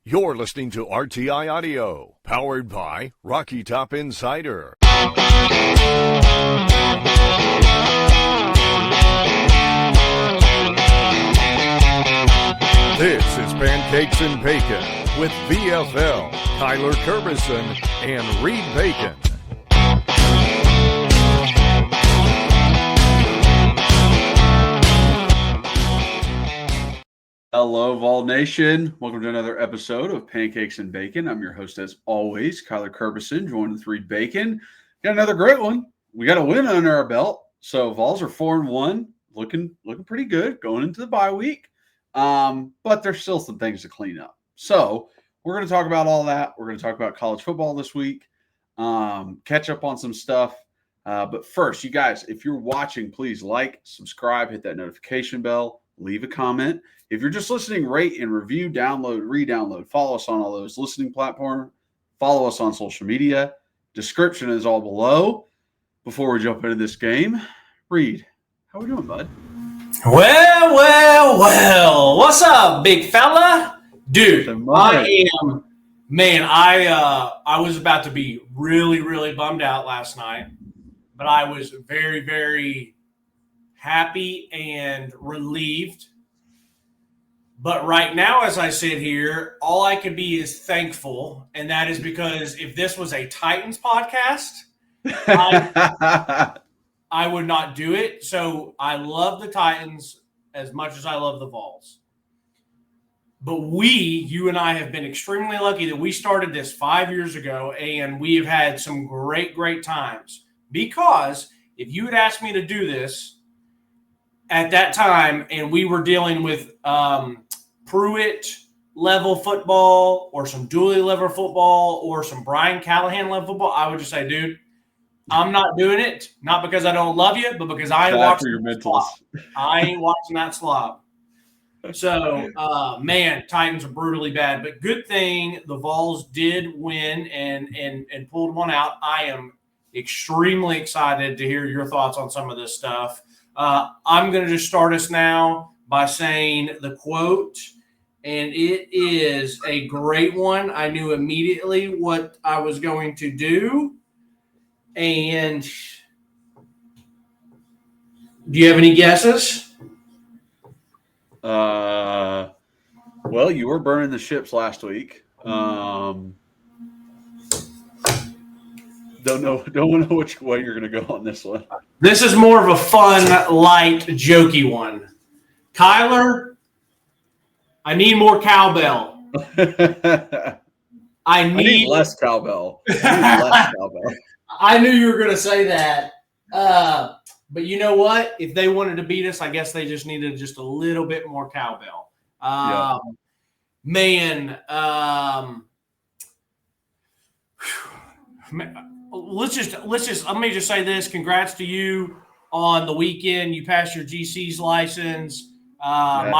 You're listening to RTI Audio, powered by Rocky Top Insider. This is Pancakes and Bacon with VFL, Kerbyson, and Reed Bacon. Hello, Vol Nation. Welcome to another episode of Pancakes and Bacon. I'm your host, as always, Kerbyson, joined with Reed Bacon. Got another great one. We got a win under our belt. So Vols are 4-1, looking pretty good going into the bye week. But there's still some things to clean up. So we're going to talk about all that. We're going to talk about college football this week, catch up on some stuff. But first, you guys, if you're watching, please like, subscribe, hit that notification bell, leave a comment. If you're just listening, rate and review, download, re-download. Follow us on all those listening platforms. Follow us on social media. Description is all below. Before we jump into this game, Reed, how we doing, bud? Well. What's up, big fella? Dude, I was about to be really bummed out last night, but I was very, very happy and relieved. But right now, as I sit here, all I could be is thankful, and that is because if this was a Titans podcast, I would not do it. So I love the Titans as much as I love the Vols. But you and I have been extremely lucky that we started this 5 years ago, and we have had some great times. Because if you had asked me to do this at that time, and we were dealing with Pruitt level football or some Dooley level football or some Brian Callahan level football, I would just say, dude, I'm not doing it. Not because I don't love you, but because I ain't watching your mentals. I ain't watching that slop. So, Titans are brutally bad. But good thing the Vols did win and pulled one out. I am extremely excited to hear your thoughts on some of this stuff. I'm going to just start us now by saying the quote, and it is a great one. I knew immediately what I was going to do. And do you have any guesses? Well, you were burning the ships last week. Don't know which way you're going to go on this one. This is more of a fun, light, jokey one. Kyler, I need more cowbell. I need less cowbell. I knew you were going to say that. But you know what? If they wanted to beat us, I guess they just needed just a little bit more cowbell. Let me just say this. Congrats to you on the weekend. You passed your GC's license. Yes.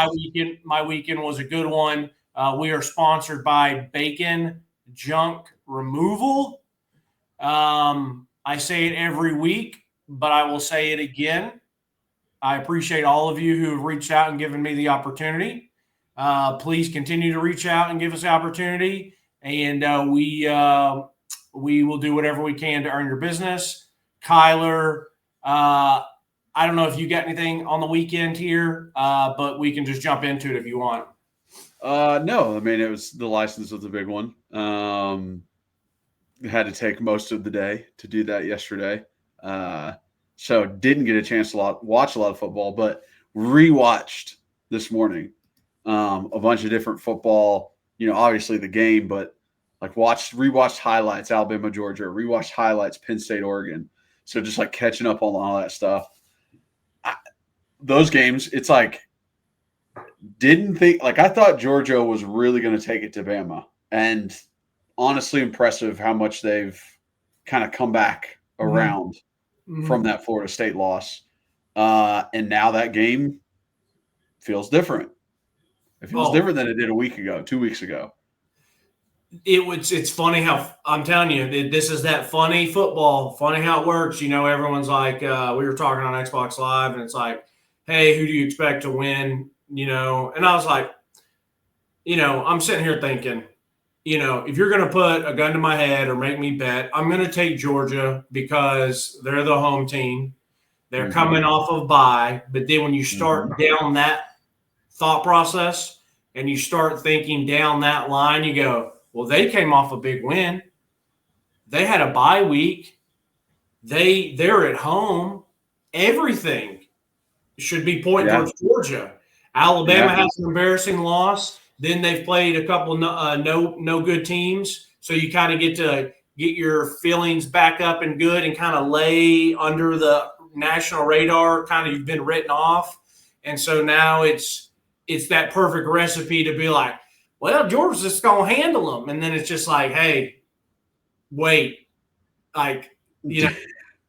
My weekend was a good one. We are sponsored by Bacon Junk Removal. I say it every week, but I will say it again. I appreciate all of you who have reached out and given me the opportunity. Please continue to reach out and give us the opportunity, and we will do whatever we can to earn your business. Kyler, I don't know if you got anything on the weekend here, but we can just jump into it if you want. No, I mean, it was the license was a big one. Had to take most of the day to do that yesterday. So didn't get a chance to watch a lot of football, but rewatched this morning a bunch of different football, obviously the game, but like rewatched highlights, Alabama, Georgia, rewatched highlights, Penn State, Oregon. So just like catching up on all that stuff. Those games, it's like, I thought Georgia was really going to take it to Bama, and honestly impressive how much they've kind of come back around from that Florida State loss. And now that game feels different. It feels different than it did 2 weeks ago. It's funny how I'm telling you, this is that funny football, funny how it works. Everyone's like, we were talking on Xbox Live, and it's like, hey, who do you expect to win? And I was like, I'm sitting here thinking, if you're going to put a gun to my head or make me bet, I'm going to take Georgia because they're the home team. They're coming off of bye. But then when you start down that thought process and you start thinking down that line, you go, well, they came off a big win. They had a bye week. They're at home. Everything should be pointing towards Georgia. Alabama has an embarrassing loss. Then they've played a couple no good teams. So you kind of get to get your feelings back up and good and kind of lay under the national radar. Kind of you've been written off. And so now it's that perfect recipe to be like, well, Georgia's just going to handle them. And then it's just like, hey, wait, like,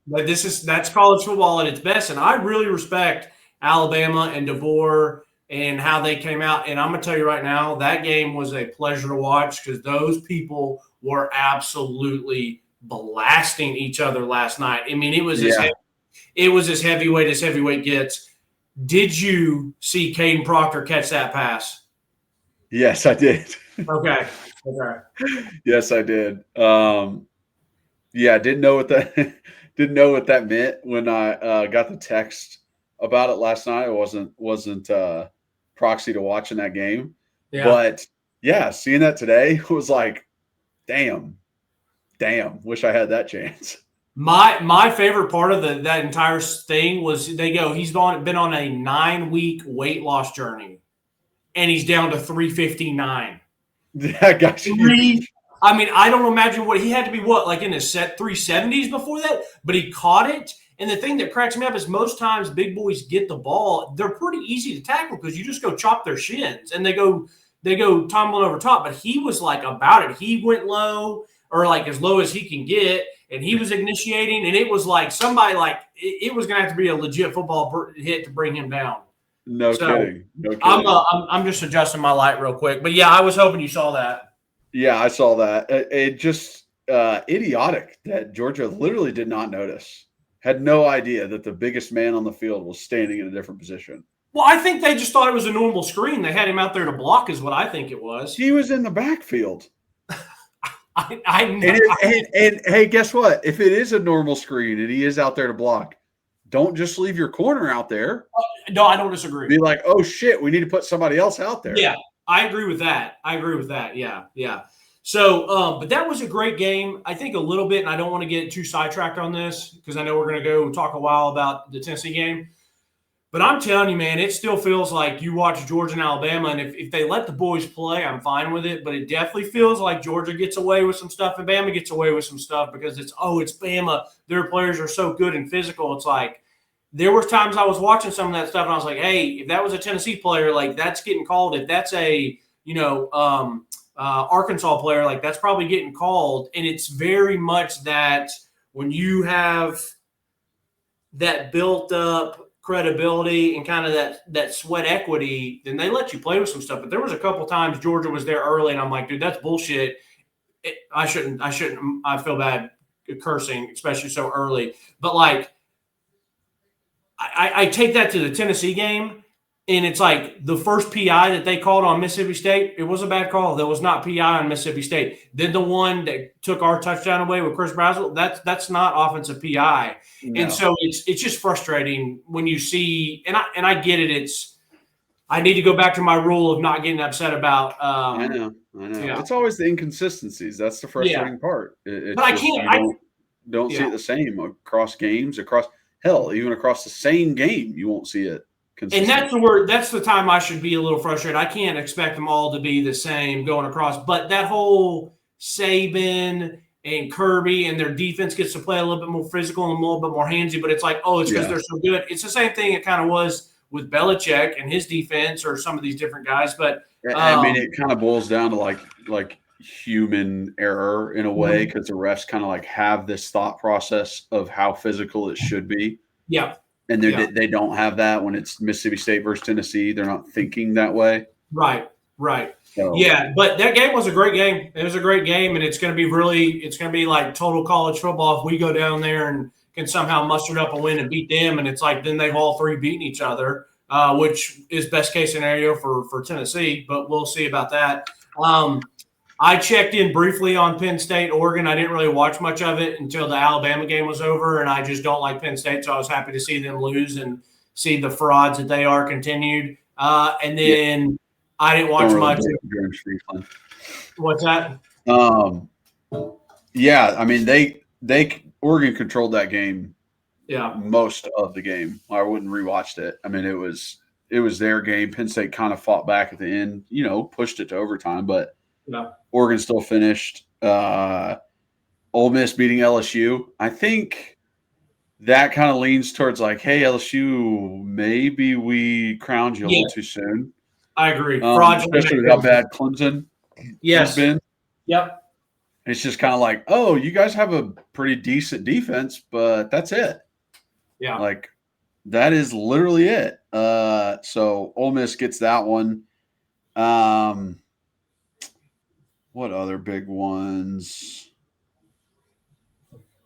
but that's college football at its best. And I really respect Alabama and DeVore and how they came out. And I'm going to tell you right now, that game was a pleasure to watch because those people were absolutely blasting each other last night. I mean, it was as heavyweight as heavyweight gets. Did you see Caden Proctor catch that pass? Yes, I did. Okay. Yes, I did. Didn't know what that meant when I got the text about it last night. I wasn't proxy to watching that game. Yeah. But seeing that today was like, damn, wish I had that chance. My favorite part of that entire thing was he's been on a 9-week weight loss journey, and he's down to 359. Yeah, got you. I mean, I don't imagine what he had to be. Like in his set 370s before that, but he caught it. And the thing that cracks me up is most times big boys get the ball, they're pretty easy to tackle because you just go chop their shins and they go tumbling over top. But he was like about it. He went low or like as low as he can get, and he was initiating. And it was like somebody it was going to have to be a legit football hit to bring him down. No kidding. I'm just adjusting my light real quick. But yeah, I was hoping you saw that. Yeah, I saw that. It just idiotic that Georgia literally did not notice. Had no idea that the biggest man on the field was standing in a different position. Well, I think they just thought it was a normal screen. They had him out there to block is what I think it was. He was in the backfield. And hey, guess what? If it is a normal screen and he is out there to block, don't just leave your corner out there. No, I don't disagree. Be like, oh, shit, we need to put somebody else out there. Yeah, I agree with that. Yeah. So, but that was a great game. I think a little bit, and I don't want to get too sidetracked on this because I know we're going to go talk a while about the Tennessee game. But I'm telling you, man, it still feels like you watch Georgia and Alabama, and if they let the boys play, I'm fine with it. But it definitely feels like Georgia gets away with some stuff and Bama gets away with some stuff because it's Bama. Their players are so good and physical. It's like there were times I was watching some of that stuff, and I was like, hey, if that was a Tennessee player, like that's getting called. If that's a, Arkansas player, like that's probably getting called. And it's very much that when you have that built up credibility and kind of that sweat equity, then they let you play with some stuff. But there was a couple times Georgia was there early and I'm like, dude, that's bullshit. I feel bad cursing, especially so early. But like, I take that to the Tennessee game. And it's like the first PI that they called on Mississippi State, it was a bad call. There was not PI on Mississippi State. Then the one that took our touchdown away with Chris Brazzell, that's not offensive PI. No. And so it's just frustrating when you see, and I get it. I need to go back to my rule of not getting upset about. I know. Yeah. It's always the inconsistencies. That's the frustrating part. But I can't. Don't see it the same across games, even across the same game. You won't see it. And that's the time I should be a little frustrated. I can't expect them all to be the same going across. But that whole Saban and Kirby and their defense gets to play a little bit more physical and a little bit more handsy. But it's like, it's because they're so good. It's the same thing it kind of was with Belichick and his defense or some of these different guys. But I mean, it kind of boils down to like human error in a way because the refs kind of like have this thought process of how physical it should be. Yeah. And they don't have that when it's Mississippi State versus Tennessee. They're not thinking that way. Right. So, yeah, but that game was a great game. It was a great game, and it's going to be like total college football if we go down there and can somehow muster up a win and beat them. And it's like then they've all three beaten each other. which is best case scenario for Tennessee, but we'll see about that. I checked in briefly on Penn State, Oregon. I didn't really watch much of it until the Alabama game was over, and I just don't like Penn State, so I was happy to see them lose and see the frauds that they are continued. And then I didn't watch much. What's that? Yeah, I mean Oregon controlled that game. Yeah, most of the game. I wouldn't rewatched it. I mean, it was their game. Penn State kind of fought back at the end, pushed it to overtime, but Oregon still finished. Ole Miss beating LSU. I think that kind of leans towards like, hey, LSU, maybe we crowned you a little too soon. I agree. Especially with how bad Clemson has been. Yep. It's just kind of like, oh, you guys have a pretty decent defense, but that's it. Yeah. Like, that is literally it. So Ole Miss gets that one. What other big ones?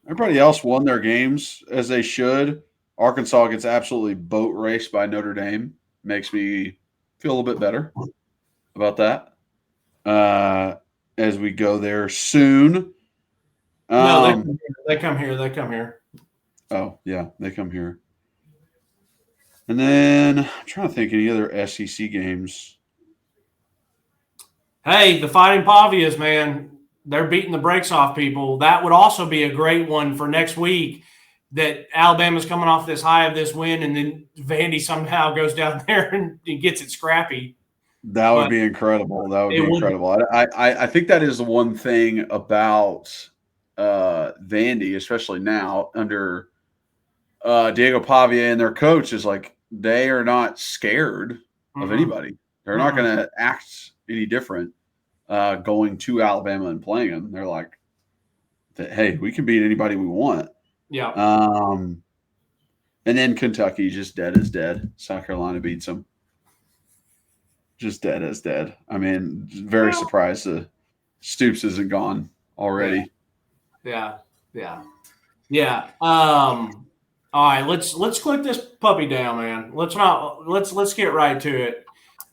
Everybody else won their games as they should. Arkansas gets absolutely boat raced by Notre Dame. Makes me feel a little bit better about that. As we go there soon. No, they come here. They come here. Oh, yeah, they come here. And then I'm trying to think any other SEC games. Hey, the Fighting Pavias, man, they're beating the brakes off people. That would also be a great one for next week, that Alabama's coming off this high of this win, and then Vandy somehow goes down there and gets it scrappy. That would be incredible. That would be incredible. I think that is the one thing about Vandy, especially now under Diego Pavia and their coach, is like they are not scared of anybody. They're not going to act any different going to Alabama and playing them. They're like, hey, we can beat anybody we want. Yeah. And then Kentucky just dead as dead. South Carolina beats them. Just dead as dead. I mean, very surprised that Stoops isn't gone already. Yeah. All right, let's click this puppy down, man. Let's get right to it.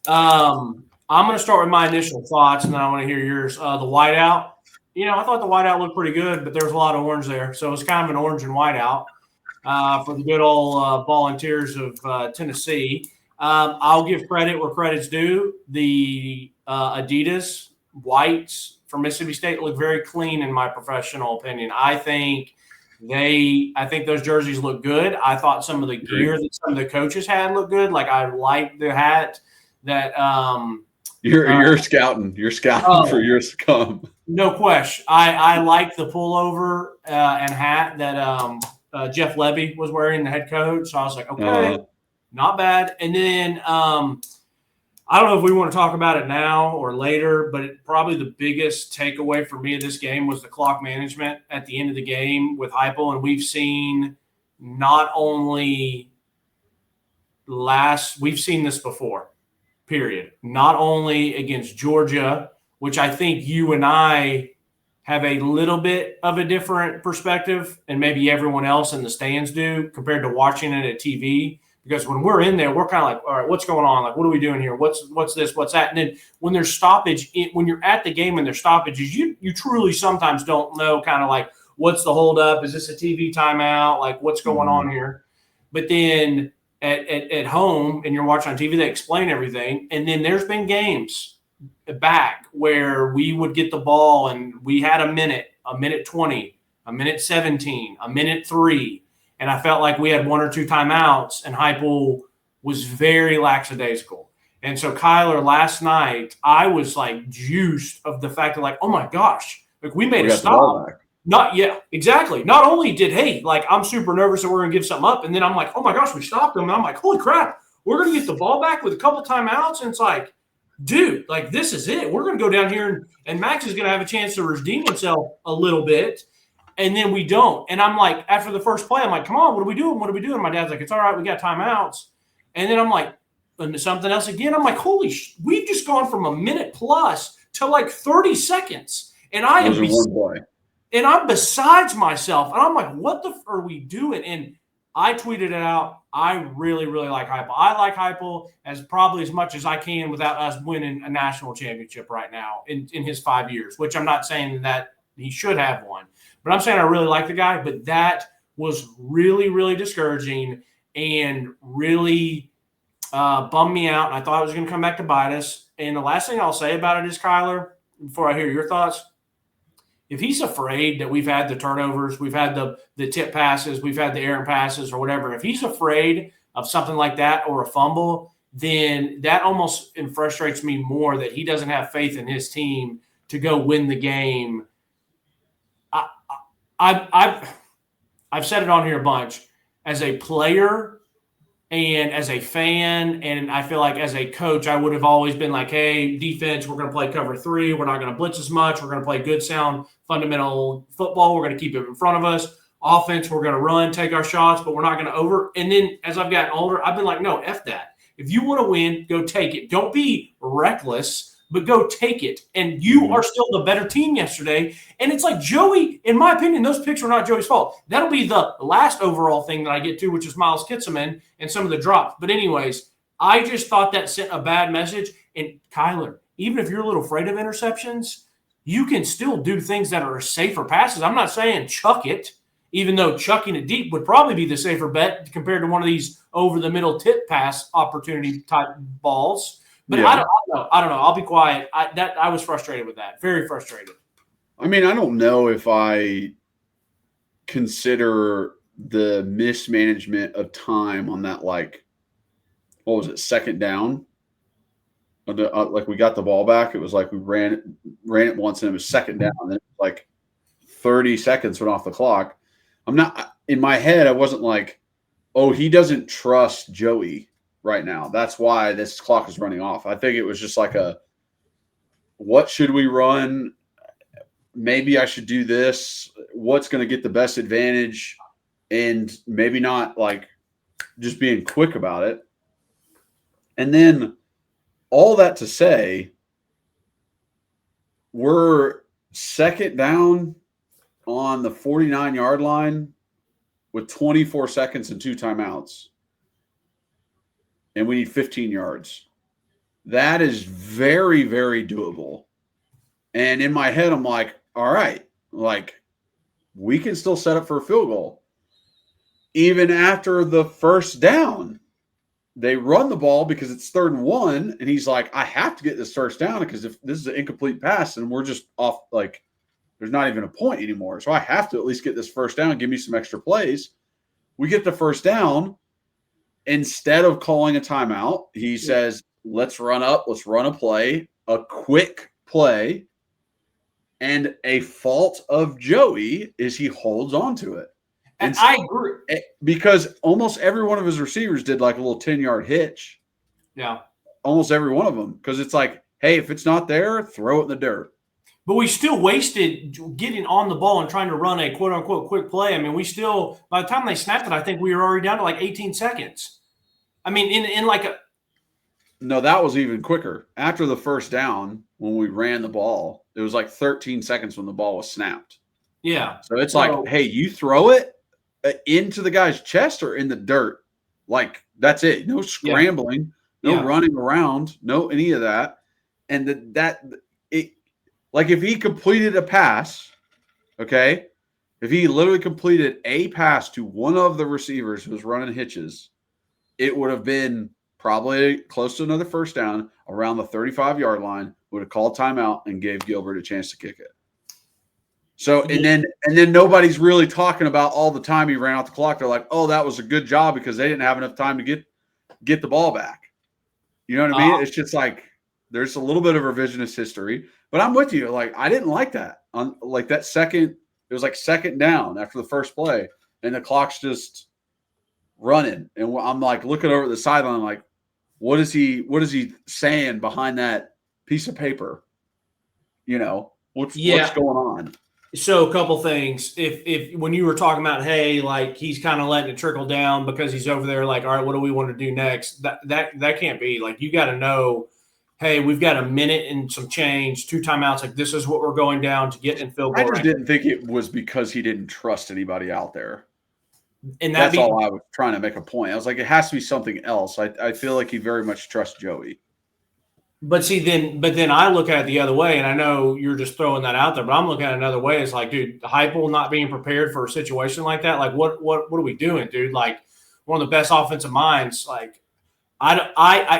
I'm going to start with my initial thoughts, and then I want to hear yours. The whiteout. I thought the whiteout looked pretty good, but there was a lot of orange there, so it was kind of an orange and whiteout for the good old Volunteers of Tennessee. I'll give credit where credit's due. The Adidas whites for Mississippi State look very clean in my professional opinion. I think those jerseys look good. I thought some of the gear that some of the coaches had looked good. Like I liked the hat that you're scouting. You're scouting for your scum. No question. I like the pullover and hat that Jeff Levy was wearing, the head coach. So I was like, okay. Not bad. And then I don't know if we want to talk about it now or later, but probably the biggest takeaway for me of this game was the clock management at the end of the game with Heupel. And we've seen we've seen this before, period. Not only against Georgia, which I think you and I have a little bit of a different perspective, and maybe everyone else in the stands do, compared to watching it at TV. Because when we're in there, we're kind of like, all right, what's going on? Like, what are we doing here? What's this? What's that? And then when there's stoppage, when you're at the game and there's stoppages, you truly sometimes don't know kind of like, what's the holdup? Is this a TV timeout? Like, what's going on here? But then at home and you're watching on TV, they explain everything. And then there's been games back where we would get the ball and we had a minute 20, a minute 17, a minute 3. And I felt like we had 1 or 2 timeouts, and Heupel was very lackadaisical. And so, Kyler, last night, I was like juiced of the fact that, like, oh my gosh, like we made a stop. Exactly. Not only did, I'm super nervous that we're going to give something up. And then I'm like, oh my gosh, we stopped them. And I'm like, holy crap, we're going to get the ball back with a couple timeouts. And it's like, dude, like this is it. We're going to go down here and Max is going to have a chance to redeem himself a little bit. And then we don't. And I'm like, after the first play, I'm like, come on, what are we doing? What are we doing? My dad's like, it's all right, we got timeouts. And then I'm like, into something else again. I'm like, we've just gone from a minute plus to like 30 seconds. And I'm besides myself. And I'm like, what the f are we doing? And I tweeted it out. I really, really like Heupel. I like Heupel probably as much as I can without us winning a national championship right now in his 5 years, which I'm not saying that he should have one. But I'm saying I really like the guy. But that was really, really discouraging and really bummed me out. And I thought it was going to come back to bite us. And the last thing I'll say about it is, Kyler, before I hear your thoughts, if he's afraid that we've had the turnovers, we've had the tip passes, we've had the errant passes or whatever, if he's afraid of something like that or a fumble, then that almost frustrates me more that he doesn't have faith in his team to go win the game. I've said it on here a bunch. As a player and as a fan, and I feel like as a coach, I would have always been like, hey, defense, we're going to play cover 3. We're not going to blitz as much. We're going to play good, sound, fundamental football. We're going to keep it in front of us. Offense, we're going to run, take our shots, but we're not going to over. And then as I've gotten older, I've been like, no, F that. If you want to win, go take it. Don't be reckless, but go take it. And you are still the better team yesterday. And it's like Joey, in my opinion, those picks were not Joey's fault. That'll be the last overall thing that I get to, which is Miles Kitselman and some of the drops. But anyways, I just thought that sent a bad message. And Kyler, even if you're a little afraid of interceptions, you can still do things that are safer passes. I'm not saying chuck it, even though chucking it deep would probably be the safer bet compared to one of these over-the-middle tip pass opportunity type balls. But yeah. I don't know. I'll be quiet. I was frustrated with that. Very frustrated. I mean, I don't know if I consider the mismanagement of time on that, like, what was it, second down? Like we got the ball back. It was like we ran it once and it was second down. And then like 30 seconds went off the clock. I'm not – in my head, I wasn't like, oh, he doesn't trust Joey right now. That's why this clock is running off. I think it was just like what should we run? Maybe I should do this. What's going to get the best advantage? And maybe not like just being quick about it. And then all that to say, we're second down on the 49-yard line with 24 seconds and 2 timeouts. And we need 15 yards. That is very, very doable. And in my head, I'm like, all right, like we can still set up for a field goal. Even after the first down, they run the ball because it's 3rd and 1. And he's like, I have to get this first down because if this is an incomplete pass and we're just off, like there's not even a point anymore. So I have to at least get this first down, give me some extra plays. We get the first down. Instead of calling a timeout, he says, let's run a play, a quick play. And a fault of Joey is he holds on to it. And I agree. Because almost every one of his receivers did like a little 10-yard hitch. Yeah. Almost every one of them. Because it's like, hey, if it's not there, throw it in the dirt. But we still wasted getting on the ball and trying to run a quote-unquote quick play. I mean, we still – by the time they snapped it, I think we were already down to like 18 seconds. I mean, in like a – No, that was even quicker. After the first down, when we ran the ball, it was like 13 seconds when the ball was snapped. Yeah. So it's like, hey, you throw it into the guy's chest or in the dirt. Like, that's it. No scrambling, no running around, no any of that. And like if he completed a pass, okay, if he literally completed a pass to one of the receivers who was running hitches, it would have been probably close to another first down around the 35-yard line, would have called timeout and gave Gilbert a chance to kick it. So, and then nobody's really talking about all the time he ran out the clock. They're like, oh, that was a good job because they didn't have enough time to get the ball back. You know what I mean? It's just like there's a little bit of revisionist history. But I'm with you. Like, I didn't like that. On like that second, it was like second down after the first play, and the clock's just running. And I'm like looking over at the sideline, like, what is he saying behind that piece of paper? You know, what's going on? So a couple things. If when you were talking about, hey, like he's kind of letting it trickle down because he's over there, like, all right, what do we want to do next? That can't be. Like, you got to know, hey, we've got a minute and some change, 2 timeouts. Like, this is what we're going down to get in field goal. I just didn't think it was because he didn't trust anybody out there. And that's all I was trying to make a point. I was like, it has to be something else. I feel like he very much trusts Joey. But then I look at it the other way, and I know you're just throwing that out there, but I'm looking at it another way. It's like, dude, Heupel not being prepared for a situation like that. Like, what are we doing, dude? Like, one of the best offensive minds. Like,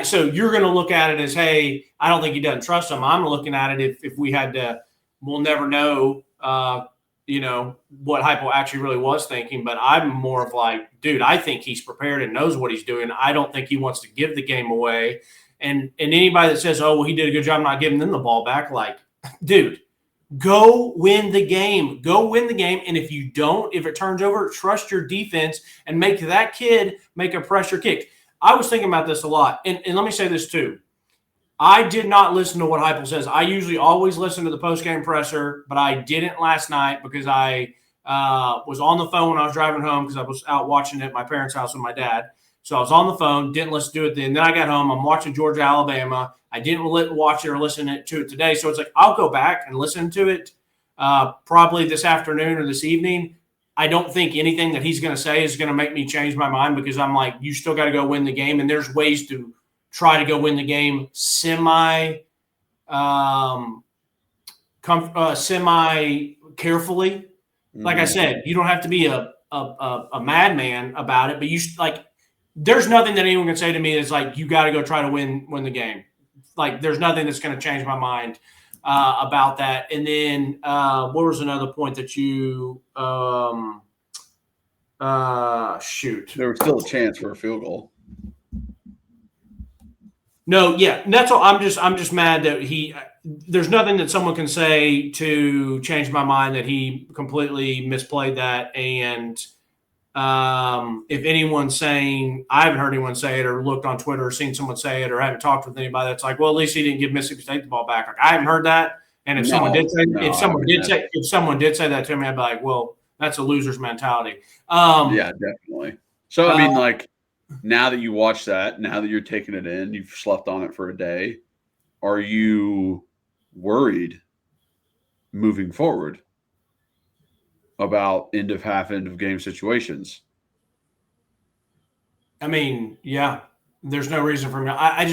so you're going to look at it as, hey, I don't think he doesn't trust him. I'm looking at it if we had to, we'll never know, what Heupel actually really was thinking. But I'm more of like, dude, I think he's prepared and knows what he's doing. I don't think he wants to give the game away. And anybody that says, oh, well, he did a good job not giving them the ball back, like, dude, go win the game. Go win the game. And if you don't, if it turns over, trust your defense and make that kid make a pressure kick. I was thinking about this a lot. And let me say this too. I did not listen to what Heupel says. I usually always listen to the post-game presser, but I didn't last night because I was on the phone when I was driving home because I was out watching it at my parents' house with my dad. So I was on the phone, didn't listen to it then. Then I got home. I'm watching Georgia, Alabama. I didn't watch it or listen to it today. So it's like I'll go back and listen to it probably this afternoon or this evening. I don't think anything that he's going to say is going to make me change my mind because I'm like, you still got to go win the game. And there's ways to try to go win the game semi carefully. Like I said, you don't have to be a madman about it, but you like – there's nothing that anyone can say to me that's like, you got to go try to win the game. Like, there's nothing that's going to change my mind about that. And then what was another point that you shoot? There was still a chance for a field goal. No, yeah. That's all. I'm just mad that there's nothing that someone can say to change my mind that he completely misplayed that. And if anyone's saying, I haven't heard anyone say it or looked on Twitter or seen someone say it or haven't talked with anybody that's like, well, at least he didn't give Mississippi State the ball back. Like, I haven't heard that. And if someone did say that to me, I'd be like, well, that's a loser's mentality. Yeah, definitely. So, I mean, like, now that you watch that, now that you're taking it in, you've slept on it for a day, are you worried moving forward about end of game situations? I mean, yeah, there's no reason for me. I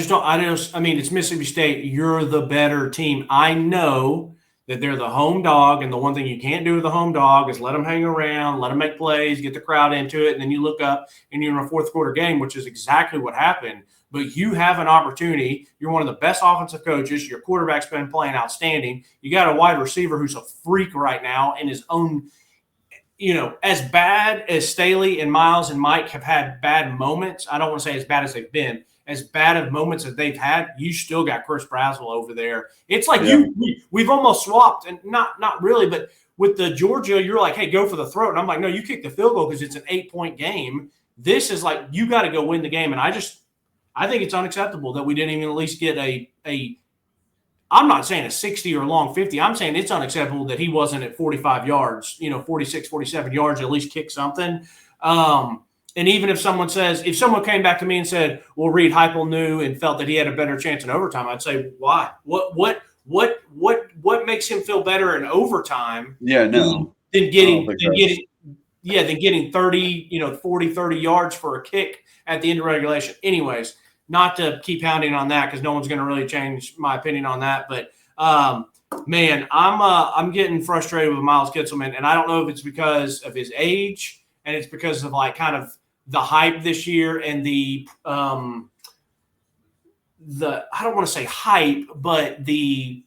mean, it's Mississippi State. You're the better team. I know that they're the home dog, and the one thing you can't do with the home dog is let them hang around, let them make plays, get the crowd into it, and then you look up and you're in a fourth quarter game, which is exactly what happened. But you have an opportunity. You're one of the best offensive coaches. Your quarterback's been playing outstanding. You got a wide receiver who's a freak right now in his own – as bad as Staley and Miles and Mike have had bad moments, I don't want to say as bad as they've been, as bad of moments as they've had, you still got Chris Brazzell over there. It's like we've almost swapped, and not really, but with the Georgia, you're like, hey, go for the throat. And I'm like, no, you kick the field goal because it's an 8-point game. This is like, you got to go win the game. And I think it's unacceptable that we didn't even at least get I'm not saying a 60 or a long 50. I'm saying it's unacceptable that he wasn't at 45 yards, 46, 47 yards, at least kick something. And even if someone came back to me and said, well, Reed Heupel knew and felt that he had a better chance in overtime, I'd say, why? What makes him feel better in overtime? Yeah, no. Than getting 30, 40, 30 yards for a kick at the end of regulation. Anyways, not to keep pounding on that because no one's going to really change my opinion on that. But, man, I'm getting frustrated with Miles Kitselman, and I don't know if it's because of his age and it's because of, like, kind of the hype this year and the I don't want to say hype, but the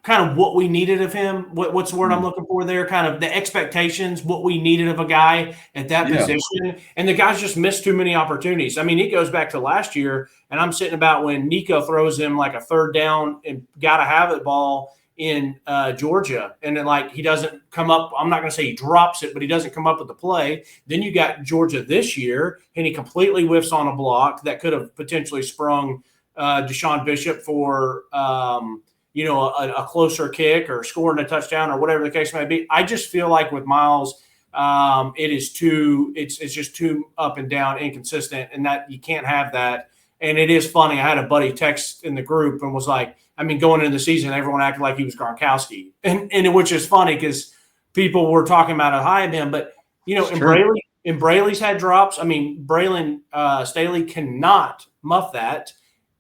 kind of what we needed of him. What's the word I'm looking for there? Kind of the expectations, what we needed of a guy at that position. And the guy's just missed too many opportunities. I mean, it goes back to last year, and I'm sitting about when Nico throws him like a third down and got to have it ball in Georgia. And then, like, he doesn't come up. I'm not going to say he drops it, but he doesn't come up with the play. Then you got Georgia this year, and he completely whiffs on a block that could have potentially sprung Deshaun Bishop for a closer kick or scoring a touchdown or whatever the case may be. I just feel like with Miles, it's just too up and down, inconsistent, and that you can't have that. And it is funny. I had a buddy text in the group and was like, I mean, going into the season, everyone acted like he was Gronkowski, and which is funny because people were talking about how high of him, but and Brayley's had drops. I mean, Braylon Staley cannot muff that.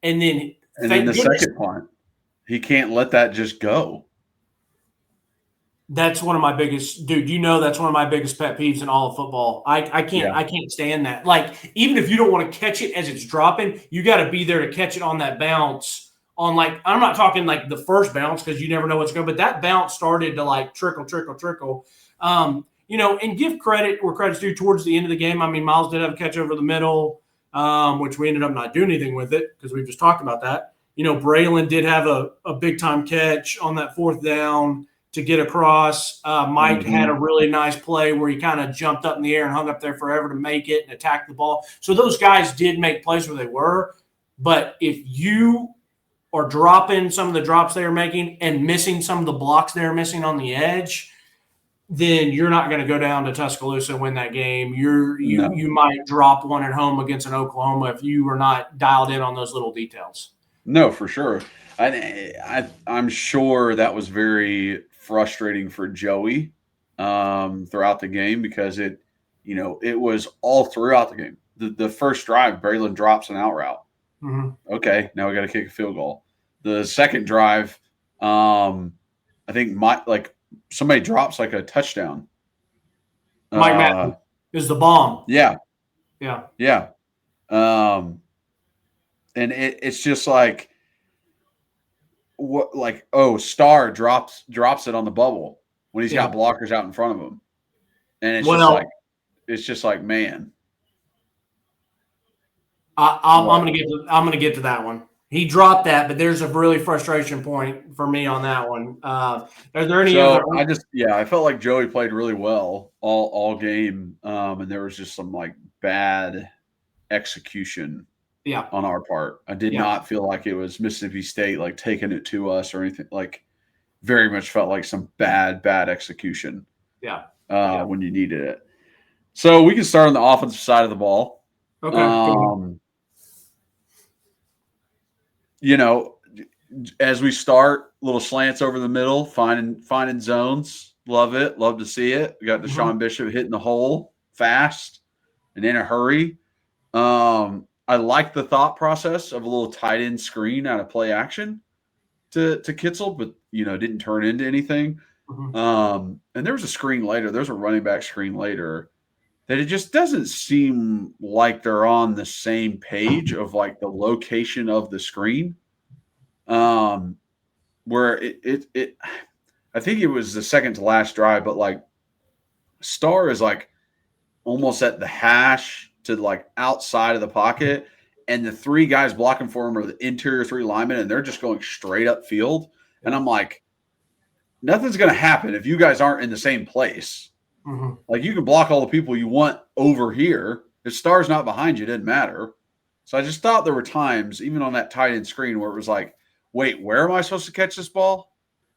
And then second punt, he can't let that just go. That's one of my biggest, dude. That's one of my biggest pet peeves in all of football. I can't stand that. Like, even if you don't want to catch it as it's dropping, you got to be there to catch it on that bounce. I'm not talking like the first bounce because you never know what's going. But that bounce started to like trickle. And give credit where credit's due towards the end of the game. I mean, Miles did have a catch over the middle, which we ended up not doing anything with it because we just talked about that. Braylon did have a big time catch on that fourth down to get across. Mike had a really nice play where he kind of jumped up in the air and hung up there forever to make it and attack the ball. So those guys did make plays where they were. But if you are dropping some of the drops they were making and missing some of the blocks they're missing on the edge, then you're not going to go down to Tuscaloosa and win that game. You might drop one at home against an Oklahoma if you are not dialed in on those little details. No, for sure. I'm sure that was very frustrating for Joey throughout the game because it was all throughout the game. The first drive, Braylon drops an out route. Mm-hmm. Okay, now we got to kick a field goal. The second drive, I think somebody drops like a touchdown. Mike Madden is the bomb. Yeah. And it's just like Star drops it on the bubble when he's got blockers out in front of him, and it's just like man. I'm gonna get to that one. He dropped that, but there's a really frustration point for me on that one. Are there any other? I felt like Joey played really well all game, and there was just some like bad execution on our part. I did not feel like it was Mississippi State like taking it to us or anything. Like very much felt like some bad execution. When you needed it. So we can start on the offensive side of the ball. Okay. As we start, little slants over the middle, finding zones. Love it. Love to see it. We got Deshaun Bishop hitting the hole fast and in a hurry. I like the thought process of a little tight end screen out of play action to Kitzel, but didn't turn into anything. And there was a screen later. There's a running back screen later that it just doesn't seem like they're on the same page of like the location of the screen. Where it I think it was the second to last drive, but like Star is like almost at the hash to like outside of the pocket, and the three guys blocking for him are the interior three linemen, and they're just going straight up field. And I'm like, nothing's going to happen if you guys aren't in the same place. Like you can block all the people you want over here. If Star's not behind you, it didn't matter. So I just thought there were times, even on that tight end screen, where it was like, wait, where am I supposed to catch this ball?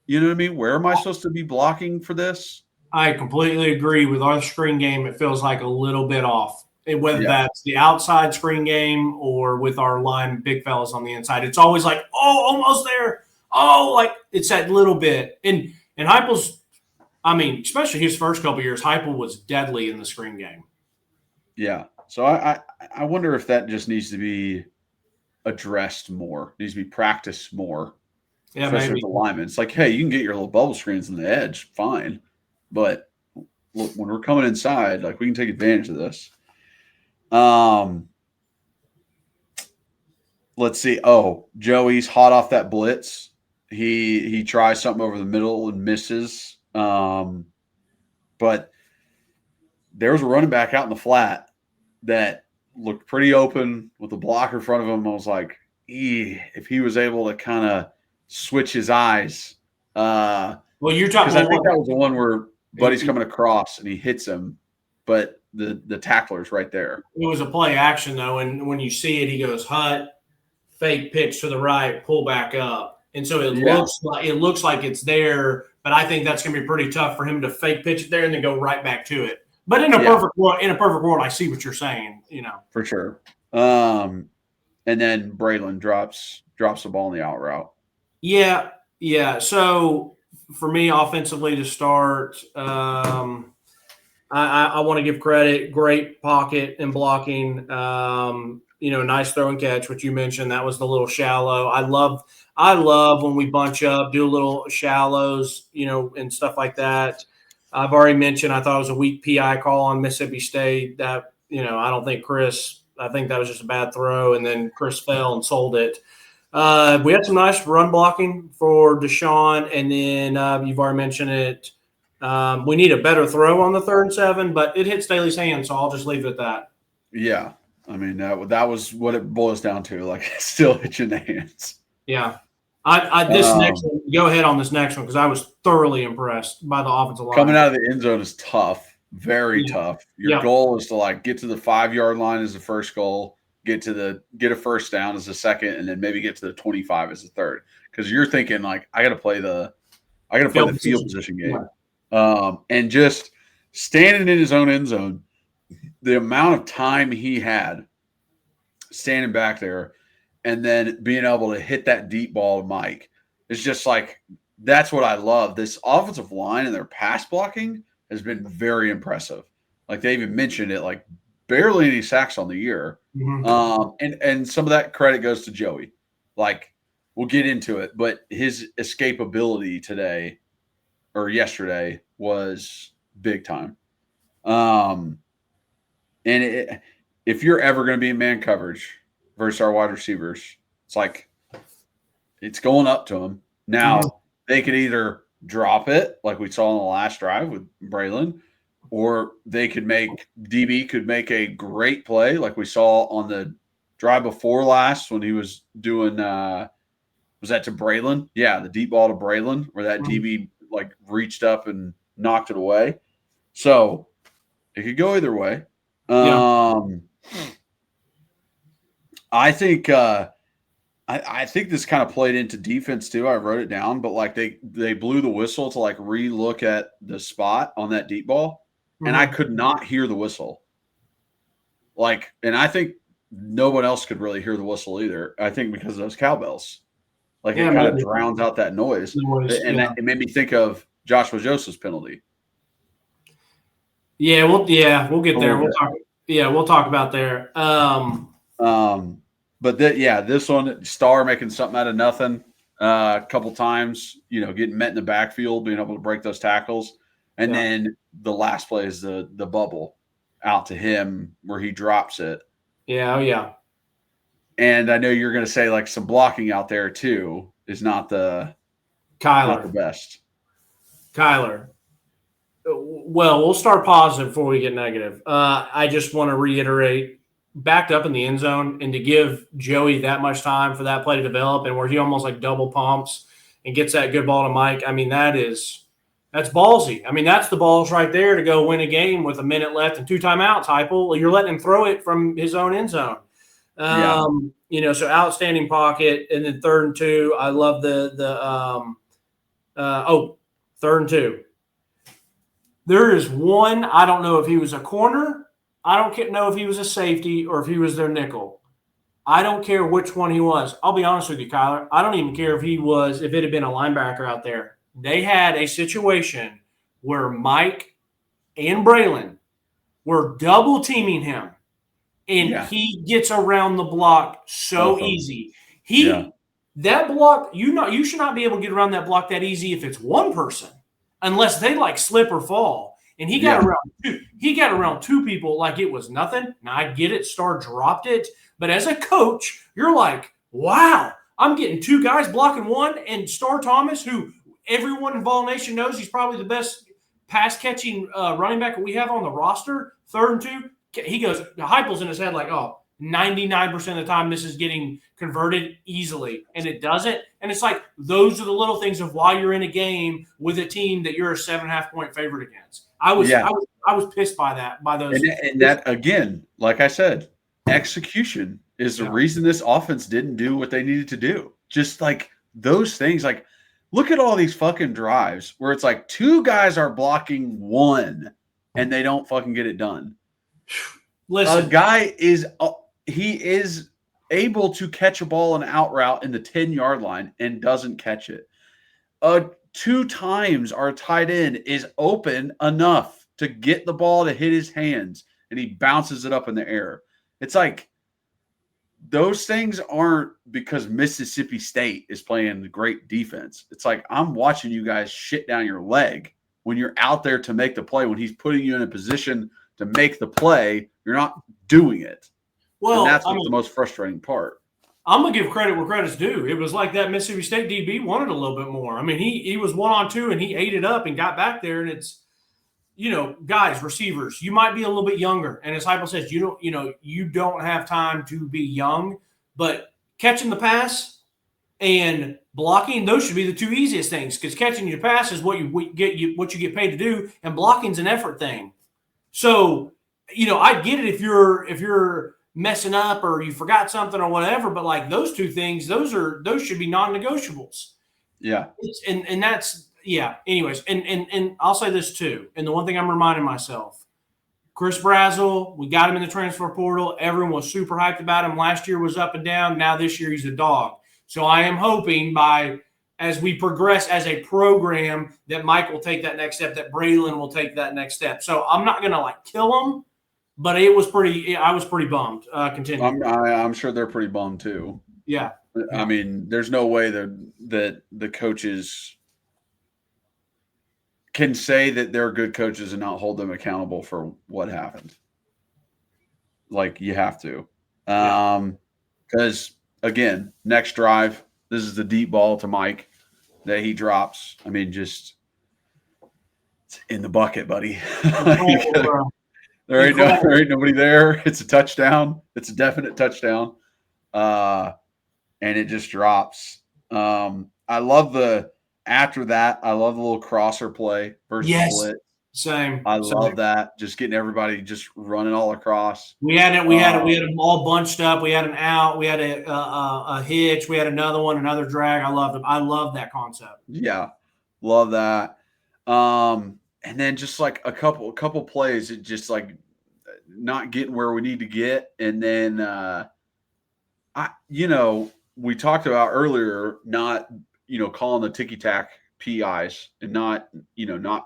You know what I mean? Where am I supposed to be blocking for this? I completely agree with our screen game. It feels like a little bit off. And whether that's the outside screen game or with our line big fellas on the inside, it's always like, oh, almost there. Oh, like it's that little bit. And Heupel's, I mean, especially his first couple of years, Heupel was deadly in the screen game. Yeah. So I wonder if that just needs to be addressed more, needs to be practiced more. Yeah, especially maybe. with the linemen. It's like, hey, you can get your little bubble screens on the edge, fine. But look, when we're coming inside, like we can take advantage of this. Let's see. Oh, Joey's hot off that blitz. He tries something over the middle and misses. But there was a running back out in the flat that looked pretty open with the blocker in front of him. I was like, if he was able to kind of switch his eyes. Well, you're talking. Because I think that was the one where Buddy's coming across and he hits him, but the tackler's right there. It was a play action though, and when you see it, he goes hut, fake pitch to the right, pull back up, and so it looks like it's there. But I think that's going to be pretty tough for him to fake pitch it there and then go right back to it. But in a perfect world, I see what you're saying. For sure. And then Braylon drops the ball in the out route. Yeah. So for me, offensively to start, I want to give credit. Great pocket and blocking. Nice throw and catch, which you mentioned. That was the little shallow. I love when we bunch up, do a little shallows, and stuff like that. I've already mentioned I thought it was a weak PI call on Mississippi State. That I don't think Chris. I think that was just a bad throw, and then Chris fell and sold it. We had some nice run blocking for Deshaun, and then you've already mentioned it. We need a better throw on the 3rd and 7, but it hit Staley's hand, so I'll just leave it at that. Yeah. I mean, that was what it boils down to. Like, it still hit you in the hands. Yeah. Next one, go ahead on this next one because I was thoroughly impressed by the offensive line. Coming out of the end zone is tough, very tough. Your goal is to get to the 5-yard line as the first goal, get a first down as the second, and then maybe get to the 25 as the third. Because you're thinking I got to play the field position game, and just standing in his own end zone. The amount of time he had standing back there and then being able to hit that deep ball to Mike is just that's what I love. This offensive line and their pass blocking has been very impressive. They even mentioned it, barely any sacks on the year. Mm-hmm. And some of that credit goes to Joey. We'll get into it, but his escapability yesterday was big time. And if you're ever going to be in man coverage versus our wide receivers, it's going up to them. Now, they could either drop it like we saw on the last drive with Braylon, or DB could make a great play like we saw on the drive before last when he was doing was that to Braylon? Yeah, the deep ball to Braylon where that DB reached up and knocked it away. So it could go either way. I think I think this kind of played into defense too. I wrote it down, but they blew the whistle to re-look at the spot on that deep ball, and I could not hear the whistle. And I think no one else could really hear the whistle either. I think because of those cowbells, it kind of drowns out that noise, and it made me think of Joshua Joseph's penalty. We'll get there. We'll talk about there. But this one, Starr making something out of nothing a couple times, getting met in the backfield, being able to break those tackles. And then the last play is the bubble out to him where he drops it. Yeah. Oh, yeah. And I know you're going to say some blocking out there too is not the best. Kyler. Well, we'll start positive before we get negative. I just want to reiterate, backed up in the end zone, and to give Joey that much time for that play to develop and where he almost double pumps and gets that good ball to Mike. I mean, that's ballsy. I mean, that's the balls right there to go win a game with a minute left and 2 timeouts, Heupel. You're letting him throw it from his own end zone. So outstanding pocket. And then 3rd and 2, I love the 3rd and 2. There is one, I don't know if he was a corner. I don't know if he was a safety or if he was their nickel. I don't care which one he was. I'll be honest with you, Kyler. I don't even care if it had been a linebacker out there. They had a situation where Mike and Braylon were double teaming him, and he gets around the block so easy. That block, you should not be able to get around that block that easy if it's one person. Unless they slip or fall. And he got around 2 people like it was nothing. Now I get it, Starr dropped it. But as a coach, you're wow, I'm getting 2 guys blocking one, and Starr Thomas, who everyone in Vol Nation knows he's probably the best pass catching running back we have on the roster, 3rd and 2. He goes, Heupel's in his head 99% of the time this is getting converted easily, and it doesn't. And it's those are the little things of why you're in a game with a team that you're a 7.5 point favorite against. I was pissed by that, by those. And that, again, like I said, execution is the reason this offense didn't do what they needed to do. Just those things, look at all these fucking drives where it's 2 guys are blocking 1 and they don't fucking get it done. Listen, a guy is able to catch a ball and out route in the 10-yard line and doesn't catch it. 2 times our tight end is open enough to get the ball to hit his hands, and he bounces it up in the air. It's like those things aren't because Mississippi State is playing great defense. It's like I'm watching you guys shit down your leg when you're out there to make the play. When he's putting you in a position to make the play, you're not doing it. Well, and that's the most frustrating part. I'm going to give credit where credit's due. It was like that Mississippi State DB wanted a little bit more. I mean, he was 1-on-2 and he ate it up and got back there. And it's, guys, receivers, you might be a little bit younger. And as Heupel says, you don't have time to be young, but catching the pass and blocking, those should be the 2 easiest things, because catching your pass is what you get paid to do, and blocking's an effort thing. So, I get it if you're messing up or you forgot something or whatever, but like those 2 things, those should be non-negotiables. Yeah. And that's, yeah. Anyways, and I'll say this too. And the one thing I'm reminding myself, Chris Brazzell, we got him in the transfer portal. Everyone was super hyped about him. Last year was up and down. Now this year he's a dog. So I am hoping as we progress as a program that Mike will take that next step, that Braylon will take that next step. So I'm not going to kill him, but I was pretty bummed. Continue. I'm sure they're pretty bummed too. Yeah. I mean, there's no way that the coaches can say that they're good coaches and not hold them accountable for what happened. Like, you have to. Because, again, next drive, this is the deep ball to Mike that he drops. I mean, just it's in the bucket, buddy. There ain't nobody there. It's a touchdown. It's a definite touchdown. And it just drops. I love after that, I love the little crosser play versus split. Same. I love that. Just getting everybody just running all across. We had them all bunched up. We had an out. We had a hitch. We had another drag. I loved them. I love that concept. Yeah, love that. And then just like a couple plays, it just like not getting where we need to get. And then, we talked about earlier, not, calling the ticky-tack PIs and not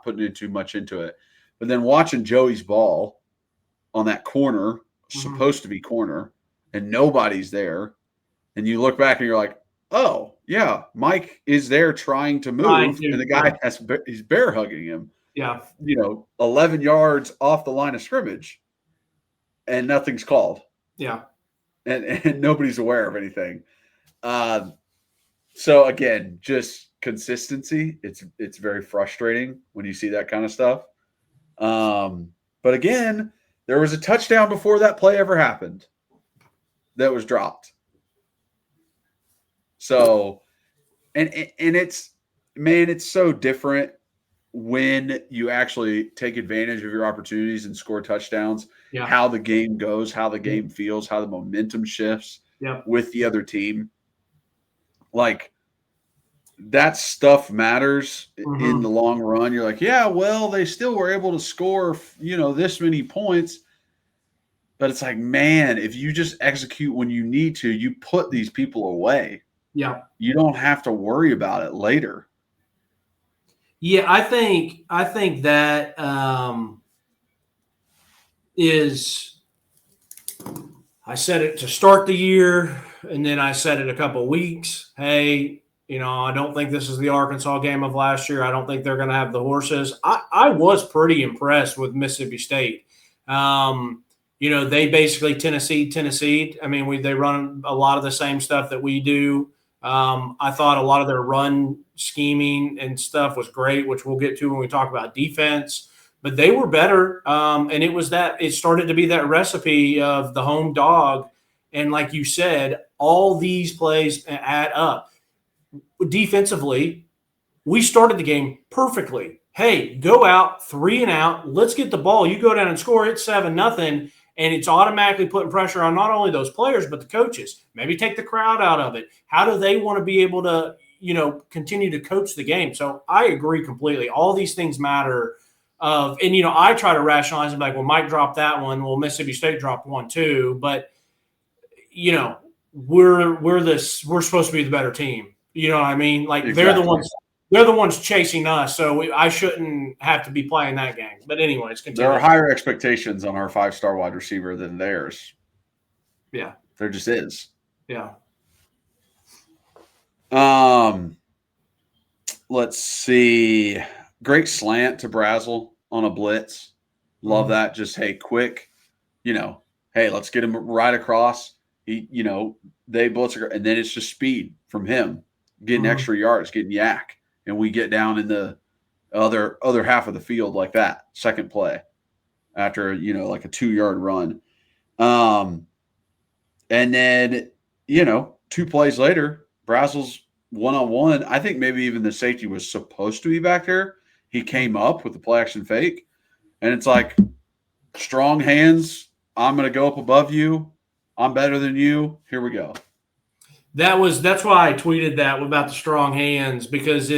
putting in too much into it. But then watching Joey's ball on that corner, supposed to be corner, and nobody's there. And you look back and you're like, oh, yeah, Mike is there trying to move, and the guy he's bear hugging him. Yeah. 11 yards off the line of scrimmage, and nothing's called. Yeah. And nobody's aware of anything. So again, just consistency. It's very frustrating when you see that kind of stuff. But again, there was a touchdown before that play ever happened that was dropped. So, and it's so different when you actually take advantage of your opportunities and score touchdowns, how the game goes, how the game feels, how the momentum shifts with the other team. Like, that stuff matters in the long run. You're like, yeah, well, they still were able to score, this many points. But it's like, man, if you just execute when you need to, you put these people away. Yeah. You don't have to worry about it later. Yeah, I think that is. I said it to start the year, and then I said it a couple of weeks. Hey, I don't think this is the Arkansas game of last year. I don't think they're going to have the horses. I was pretty impressed with Mississippi State. They basically Tennessee. I mean, they run a lot of the same stuff that we do. I thought a lot of their run scheming and stuff was great, which we'll get to when we talk about defense. But they were better, and it started to be that recipe of the home dog. And like you said, all these plays add up. Defensively, we started the game perfectly. Hey, go out, 3 and out. Let's get the ball. You go down and score. It's 7-0. And it's automatically putting pressure on not only those players, but the coaches. Maybe take the crowd out of it. How do they want to be able to, continue to coach the game? So I agree completely. All these things matter. I try to rationalize and be like, well, Mike dropped that one. Well, Mississippi State dropped one too. But, we're supposed to be the better team. You know what I mean? Like, exactly. They're the ones. they're the ones chasing us, so I shouldn't have to be playing that game. But anyways, continue. There are higher expectations on our 5-star wide receiver than theirs. Yeah. There just is. Yeah. Let's see. Great slant to Brazzell on a blitz. Love that. Just, hey, quick, hey, let's get him right across. They blitz, and then it's just speed from him, getting extra yards, getting yak, and we get down in the other half of the field like that. Second play after like a 2-yard run, and then 2 plays later, Brazzell's one-on-one. I think maybe even the safety was supposed to be back there. He came up with the play action fake, and it's like strong hands. I'm going to go up above you. I'm better than you. Here we go. That's why I tweeted that about the strong hands, because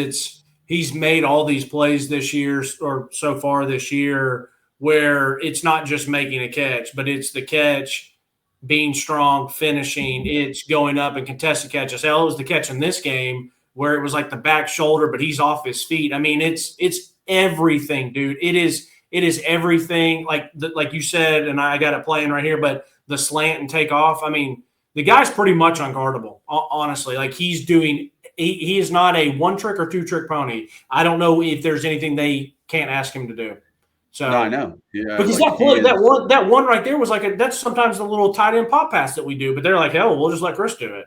he's made all these plays this year or so far this year where it's not just making a catch, but it's the catch, being strong, finishing, it's going up and contested catches. Hell, it was the catch in this game where it was like the back shoulder, but he's off his feet. I mean, it's everything, dude. It is everything. Like you said, and I got it playing right here, but the slant and take off. I mean, the guy's pretty much unguardable, honestly. Like he is not a 1-trick or 2-trick pony. I don't know if there's anything they can't ask him to do. So no, I know. Yeah. Because that one right there was that's sometimes the little tight end pop pass that we do, but they're like, hell, we'll just let Chris do it.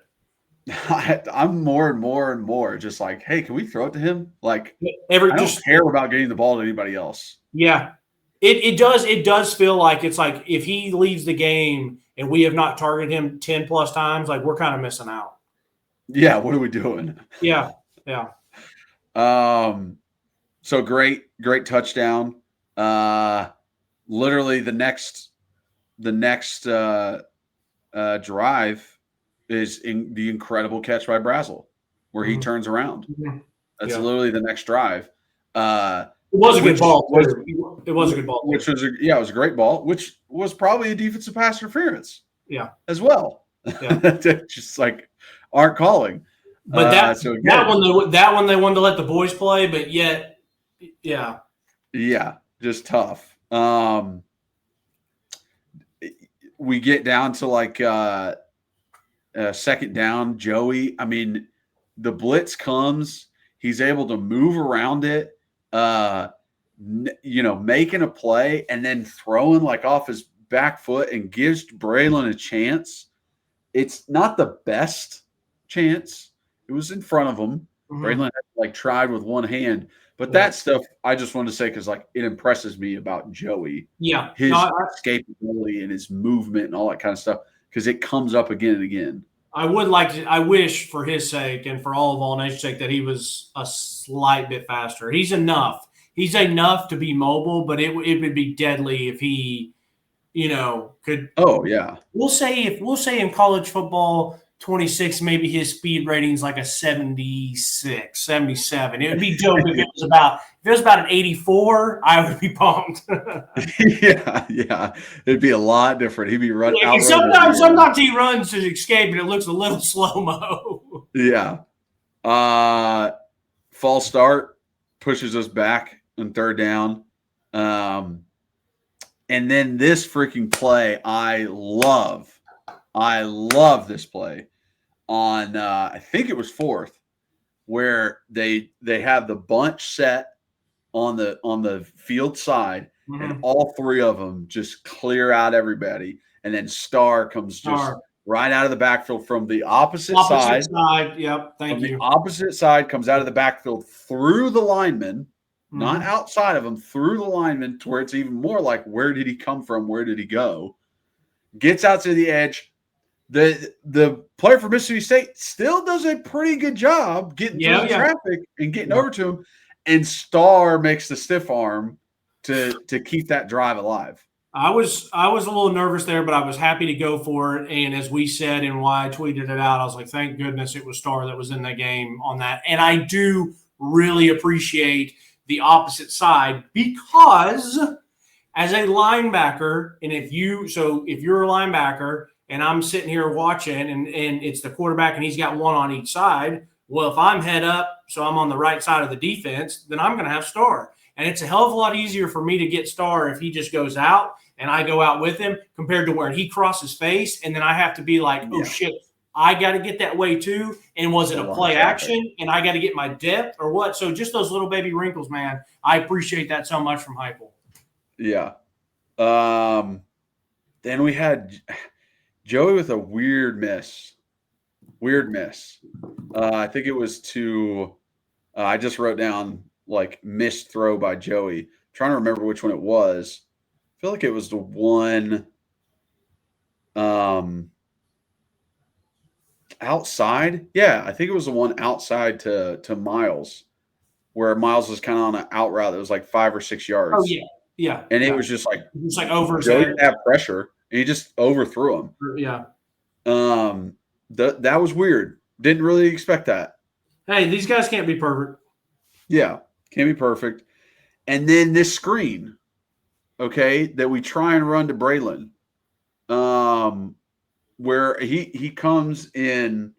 I'm more and more and more just like, hey, can we throw it to him? Like, I don't care about getting the ball to anybody else. Yeah, it does feel like it's like if he leaves the game and we have not targeted him 10 plus times, like we're kind of missing out. Yeah, what are we doing? Yeah. So great touchdown. Literally the next drive is in the incredible catch by Brazzell where he turns around. That's literally the next drive. It was a good ball. It was a good ball. Which was it was a great ball, which was probably a defensive pass interference. Yeah. As well. Yeah. Just like aren't calling. But that one they wanted to let the boys play, but yet yeah. Yeah, just tough. We get down to like second down, Joey. I mean, the blitz comes. He's able to move around it, making a play and then throwing like off his back foot and gives Braylon a chance. It's not the best chance. It was in front of him. Braylon had tried with one hand. But that stuff, I just wanted to say because it impresses me about Joey. Yeah. His escapability and his movement and all that kind of stuff because it comes up again and again. I wish for his sake and for all of All Nation's sake that he was a slight bit faster. He's enough. He's enough to be mobile, but it would be deadly if he, could. Oh, yeah. We'll say in college football, 26, maybe his speed rating's like a 76, 77. It would be dope if it was about an 84, I would be pumped. yeah. It'd be a lot different. He'd be running. Yeah, sometimes he runs to escape and it looks a little slow-mo. Yeah. False start pushes us back on third down. And then this freaking play, I love this play on I think it was fourth, where they have the bunch set on the field side, and all three of them just clear out everybody, and then Star comes just right out of the backfield from the opposite side. Yep, thank you. The opposite side comes out of the backfield through the lineman, not outside of him, through the lineman, to where it's even more like, where did he come from? Where did he go? Gets out to the edge. The player for Mississippi State still does a pretty good job getting through the traffic and getting over to him. And Star makes the stiff arm to keep that drive alive. I was a little nervous there, but I was happy to go for it. And as we said, and why I tweeted it out, I was like, thank goodness it was Star that was in the game on that. And I do really appreciate the opposite side because as a linebacker, and if you're a linebacker and I'm sitting here watching and it's the quarterback and he's got one on each side, well, if I'm head up so I'm on the right side of the defense, then I'm going to have Star. And it's a hell of a lot easier for me to get Star if he just goes out and I go out with him compared to where he crosses face and then I have to be like, oh, shit, I got to get that way too. And was it a play action and I got to get my depth or what? So just those little baby wrinkles, man. I appreciate that so much from Heupel. Yeah. Then we had Joey with a weird miss. I think it was I just wrote down like missed throw by Joey. I'm trying to remember which one it was. I feel like it was the one outside. Yeah, I think it was the one outside to Miles, where Miles was kind of on an out route that was like 5 or 6 yards. Oh, yeah. Yeah. And it was just like over. Joey didn't have pressure, and he just overthrew him. Yeah. That was weird. Didn't really expect that. Hey, these guys can't be perfect. Yeah, can't be perfect. And then this screen, okay, that we try and run to Braylon, where he comes in,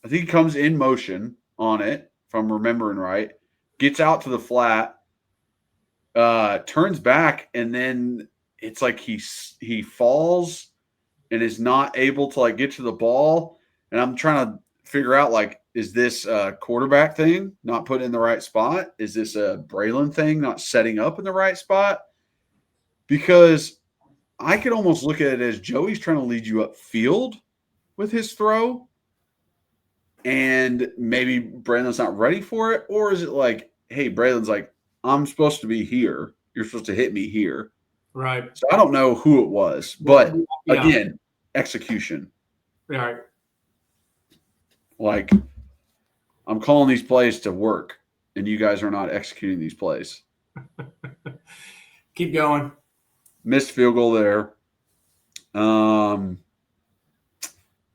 I think he comes in motion on it, if I'm remembering right, gets out to the flat, turns back, and then it's like he falls and is not able to like get to the ball. And I'm trying to figure out, like, is this a quarterback thing, not put in the right spot? Is this a Braylon thing, not setting up in the right spot? Because I could almost look at it as Joey's trying to lead you upfield with his throw, and maybe Braylon's not ready for it. Or is it like, hey, Braylon's like, I'm supposed to be here. You're supposed to hit me here. Right. So I don't know who it was, but again, execution. Right. Like, I'm calling these plays to work, and you guys are not executing these plays. Keep going. Missed field goal there.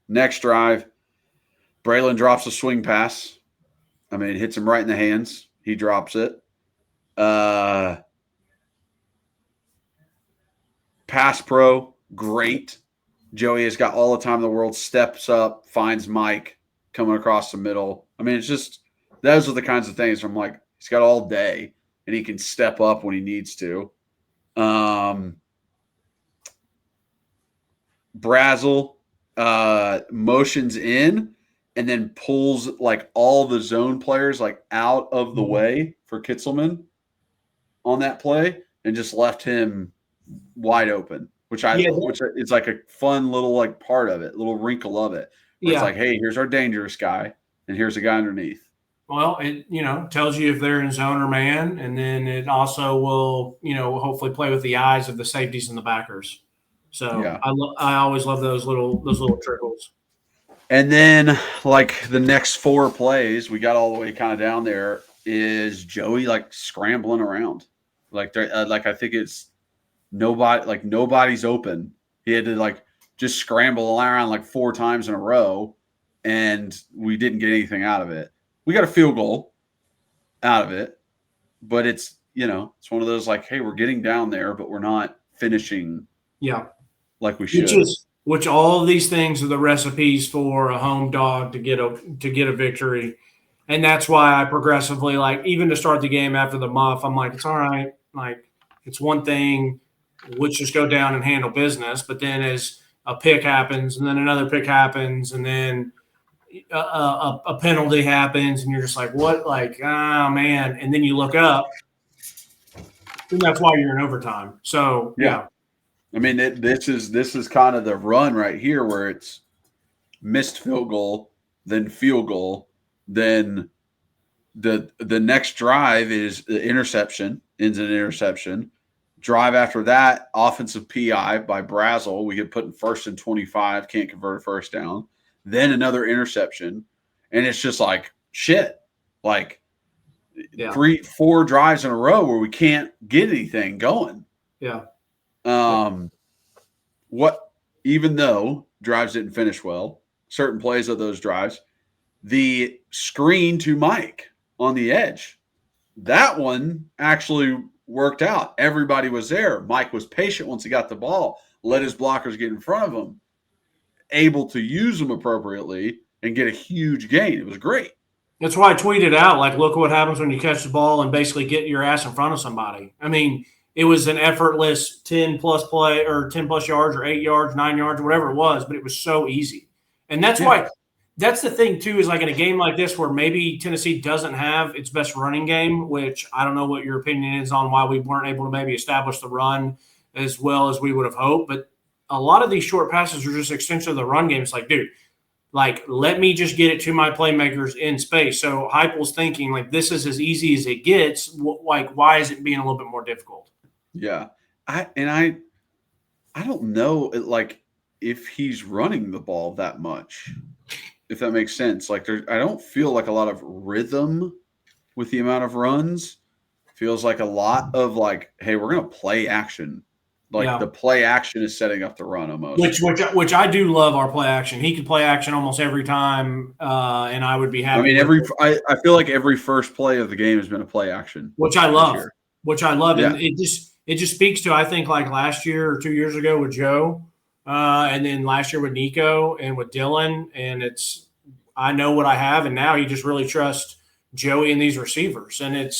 Next drive, Braylon drops a swing pass. I mean, it hits him right in the hands. He drops it. Pass pro, great. Joey has got all the time in the world, steps up, finds Mike coming across the middle. I mean, it's just, those are the kinds of things where I'm like, he's got all day, and he can step up when he needs to. Brazzell motions in and then pulls like all the zone players like out of the way for Kitzelman on that play and just left him wide open, which is like a fun little like part of it, little wrinkle of it. Where it's like, hey, here's our dangerous guy, and here's a guy underneath. Well, it tells you if they're in zone or man, and then it also will hopefully play with the eyes of the safeties and the backers. So yeah. I always love those little trickles. And then like the next 4 plays, we got all the way kind of down there, is Joey like scrambling around, like I think it's nobody's open. He had to like just scramble around like 4 times in a row, and we didn't get anything out of it. We got a field goal out of it, but it's it's one of those like, hey, we're getting down there, but we're not finishing. Yeah, like we should. Which all of these things are the recipes for a home dog to get a victory, and that's why I progressively, like, even to start the game after the muff, I'm like, it's all right, like it's one thing, let's just go down and handle business. But then as a pick happens, and then another pick happens, and then a penalty happens, and you're just like, what? Like, oh man! And then you look up, and that's why you're in overtime. So yeah. I mean, this is kind of the run right here where it's missed field goal, then field goal, then the next drive is the interception, ends in an interception. Drive after that, offensive PI by Brazzell. We get put in 1st and 25, can't convert a first down. Then another interception, and it's just like shit. Like 3-4 drives in a row where we can't get anything going. Yeah. Even though drives didn't finish well, certain plays of those drives, the screen to Mike on the edge, that one actually worked out. Everybody was there. Mike was patient once he got the ball, let his blockers get in front of him, able to use them appropriately and get a huge gain. It was great. That's why I tweeted out, like, look what happens when you catch the ball and basically get your ass in front of somebody. I mean, it was an effortless 10-plus play or 10-plus yards or 8 yards, 9 yards, whatever it was, but it was so easy. And that's why – that's the thing, too, is like in a game like this where maybe Tennessee doesn't have its best running game, which I don't know what your opinion is on why we weren't able to maybe establish the run as well as we would have hoped. But a lot of these short passes are just extension of the run game. It's like, dude, like, let me just get it to my playmakers in space. So Heupel's thinking, like, this is as easy as it gets. Like, why is it being a little bit more difficult? Yeah. I don't know, like, if he's running the ball that much, if that makes sense. Like, I don't feel like a lot of rhythm with the amount of runs. Feels like a lot of, like, hey, we're going to play action. Like, the play action is setting up the run almost. Which I do love our play action. He could play action almost every time, and I would be happy. I mean, I feel like every first play of the game has been a play action. Which I love. Yeah. And it just speaks to, I think, like last year or 2 years ago with Joe, and then last year with Nico and with Dylan. And I know what I have, and now he just really trusts Joey and these receivers. And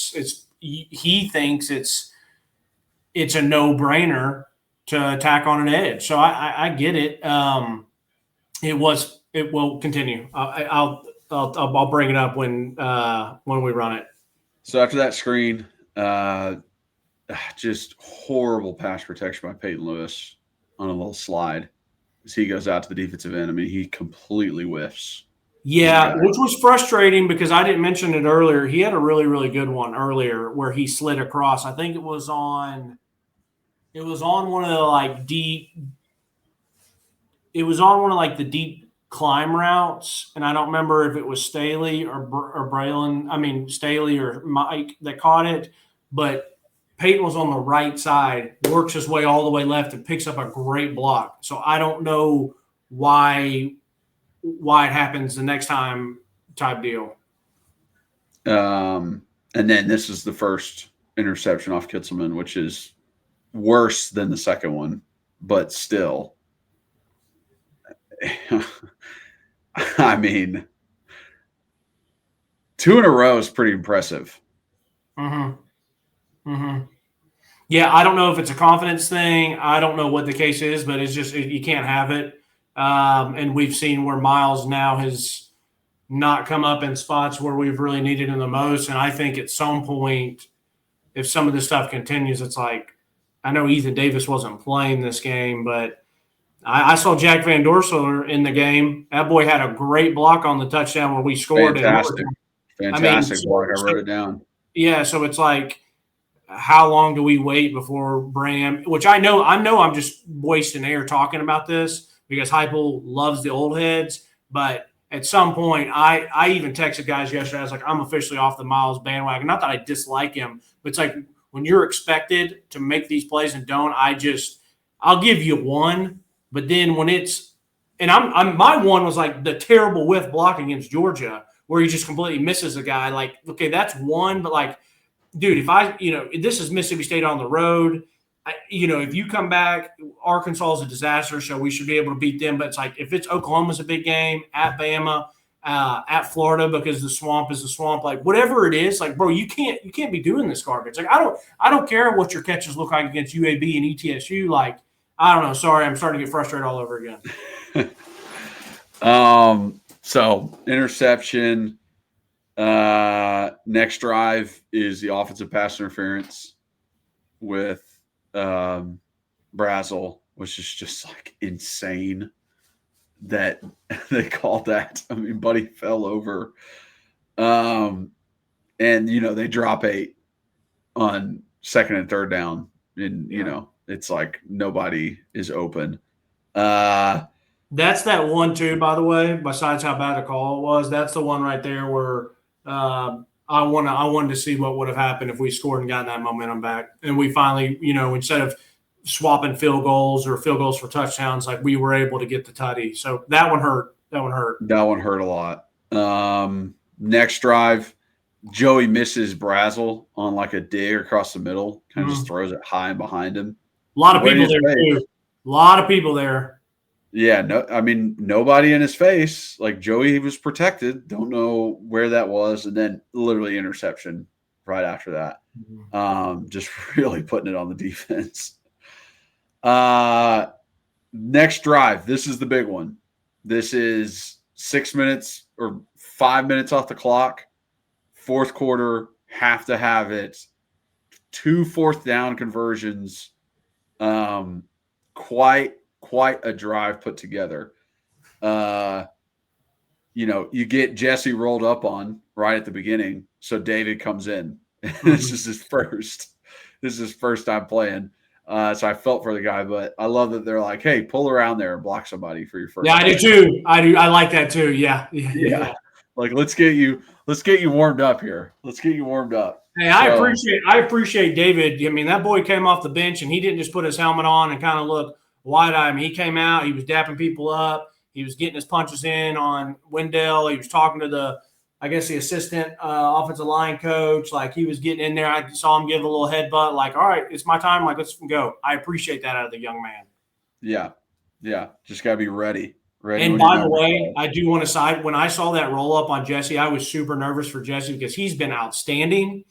he thinks it's a no-brainer to attack on an edge. So I get it. It will continue. I'll bring it up when we run it. So after that screen, just horrible pass protection by Peyton Lewis on a little slide as he goes out to the defensive end. I mean, he completely whiffs. Yeah, which was frustrating because I didn't mention it earlier. He had a really, really good one earlier where he slid across. I think it was on one of the like deep. It was on one of like the deep climb routes, and I don't remember if it was Staley or Braylon. I mean Staley or Mike that caught it, but Peyton was on the right side, works his way all the way left, and picks up a great block. So I don't know why it happens the next time type deal. And then this is the first interception off Kitzelman, which is worse than the second one, but still. I mean, 2 in a row is pretty impressive. Mm-hmm. Mm-hmm. Yeah, I don't know if it's a confidence thing. I don't know what the case is, but it's just you can't have it. And we've seen where Miles now has not come up in spots where we've really needed him the most. And I think at some point, if some of this stuff continues, it's like, I know Ethan Davis wasn't playing this game, but I saw Jack Van Dorselaar in the game. That boy had a great block on the touchdown where we scored. Fantastic block. I wrote it down. Yeah, so it's like, how long do we wait before Bram? Which I know I'm just wasting air talking about this because Heupel loves the old heads. But at some point, I even texted guys yesterday. I was like, I'm officially off the Miles bandwagon. Not that I dislike him, but it's like when you're expected to make these plays and don't, I'll give you one. But then when it's – and my one was like the terrible whiff block against Georgia where he just completely misses a guy. Like, okay, that's one, but like, dude, if this is Mississippi State on the road, if you come back, Arkansas is a disaster, so we should be able to beat them. But it's like if it's Oklahoma's a big game, at Bama, at Florida because the swamp is the swamp, like whatever it is, like bro, you can't be doing this garbage. Like I don't care what your catches look like against UAB and ETSU. Like I don't know. Sorry, I'm starting to get frustrated all over again. So interception. Next drive is the offensive pass interference with Brazzell, which is just like insane that they called that. I mean, Buddy fell over. And they drop 8 on 2nd and 3rd down. And it's like nobody is open. That's that one too, by the way, besides how bad the call it was. That's the one right there where I wanted to see what would have happened if we scored and gotten that momentum back. And we finally, instead of swapping field goals or field goals for touchdowns, like we were able to get the tutty. So that one hurt. That one hurt a lot. Next drive, Joey misses Brazzell on like a dig across the middle, kind of just throws it high and behind him. A lot of people there too. A lot of people there. Yeah, no, I mean, nobody in his face. Like Joey was protected. Don't know where that was. And then literally interception right after that. Just really putting it on the defense. Next drive. This is the big one. This is 6 minutes or 5 minutes off the clock. Fourth quarter, have to have it. 2 fourth down conversions. Quite a drive put together. You get Jesse rolled up on right at the beginning. So David comes in. This is his first time playing. So I felt for the guy, but I love that they're like, hey, pull around there and block somebody for your first. Yeah, I do too. I like that too. Yeah. Like let's get you warmed up here. Let's get you warmed up. Hey, I appreciate David. I mean, that boy came off the bench and he didn't just put his helmet on and kind of look wide-eyed. I mean, he came out, he was dapping people up, he was getting his punches in on Wendell, he was talking to the assistant offensive line coach. Like, he was getting in there. I saw him give a little headbutt, like, all right, it's my time. Like, let's go. I appreciate that out of the young man. Yeah. Just got to be ready. And by the way, I do want to side. When I saw that roll up on Jesse, I was super nervous for Jesse because he's been outstanding.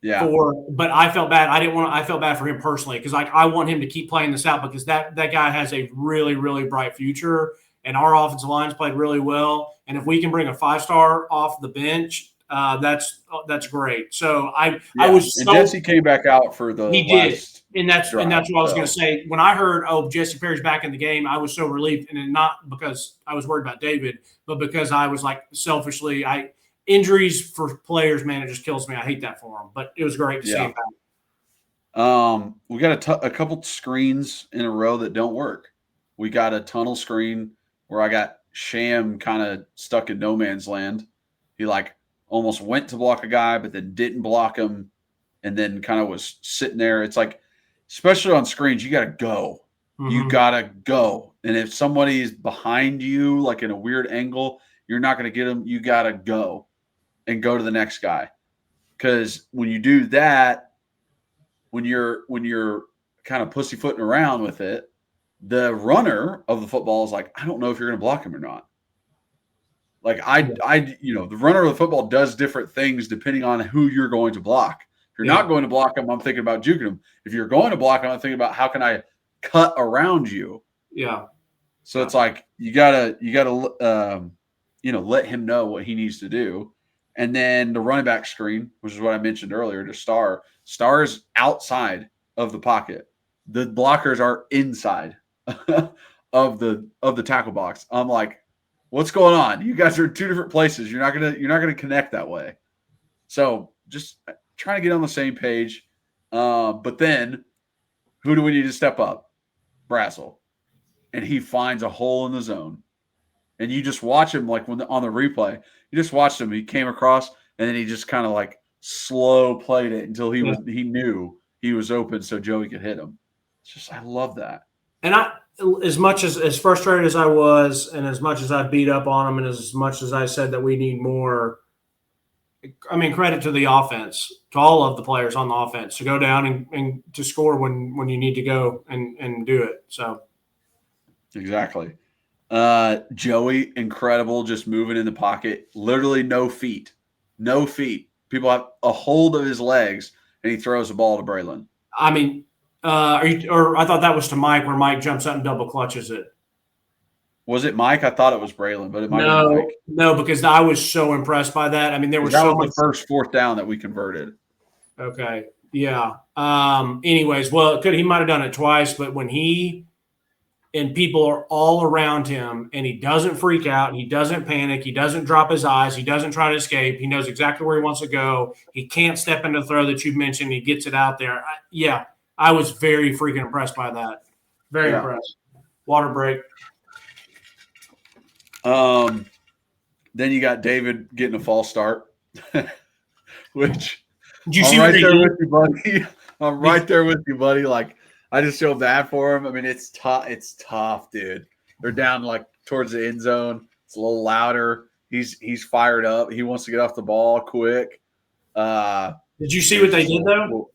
Yeah. But I felt bad. I felt bad for him personally because I want him to keep playing this out because that guy has a really, really bright future. And our offensive line's played really well. And if we can bring a 5-star off the bench, that's great. So I was so. And Jesse came back out for the. He did. And that's what I was going to say. When I heard, Jesse Perry's back in the game, I was so relieved, and not because I was worried about David, but because I was like selfishly, injuries for players, man, it just kills me. I hate that for them, but it was great to see him back. We got a couple screens in a row that don't work. We got a tunnel screen where I got Sham kind of stuck in no man's land. He like almost went to block a guy, but then didn't block him, and then kind of was sitting there. It's like, especially on screens, you got to go. Mm-hmm. You got to go. And if somebody's behind you, like in a weird angle, you're not going to get them. You got to go and go to the next guy. Because when you do that, when you're kind of pussyfooting around with it, the runner of the football is like, I don't know if you're going to block him or not. Like the runner of the football does different things depending on who you're going to block. If you're not going to block him, I'm thinking about juking him. If you're going to block him, I'm thinking about how can I cut around you. Yeah. So it's like you gotta let him know what he needs to do. And then the running back screen, which is what I mentioned earlier, to Star. Star is outside of the pocket. The blockers are inside of the tackle box. I'm like, what's going on? You guys are in two different places. You're not gonna connect that way. So just trying to get on the same page. But then who do we need to step up? Brazzell. And he finds a hole in the zone. And you just watch him like on the replay. You just watched him. He came across and then he just kind of like slow played it until he knew he was open so Joey could hit him. It's just, I love that. And as much as frustrated as I was, and as much as I beat up on him, and as much as I said that we need more, I mean, credit to the offense, to all of the players on the offense to go down and to score when you need to go and do it. So exactly. Joey, incredible, just moving in the pocket, literally no feet. People have a hold of his legs, and he throws the ball to Braylon. I mean, I thought that was to Mike, where Mike jumps out and double clutches it. Was it Mike? I thought it was Braylon, but it might be Mike. No, because I was so impressed by that. I mean, there was so much. The first fourth down that we converted. Okay, yeah. Anyways, well, he might have done it twice, but when he and people are all around him, and he doesn't freak out, he doesn't panic, he doesn't drop his eyes, he doesn't try to escape, he knows exactly where he wants to go. He can't step into the throw that you mentioned. He gets it out there. I was very freaking impressed by that. Very impressed. Water break. Then you got David getting a false start, which did you see what they did? With you, buddy. I'm right there with you, buddy. Like, I just feel bad for him. I mean, it's tough. It's tough, dude. They're down like towards the end zone. It's a little louder. He's fired up. He wants to get off the ball quick. Did you see what they did though?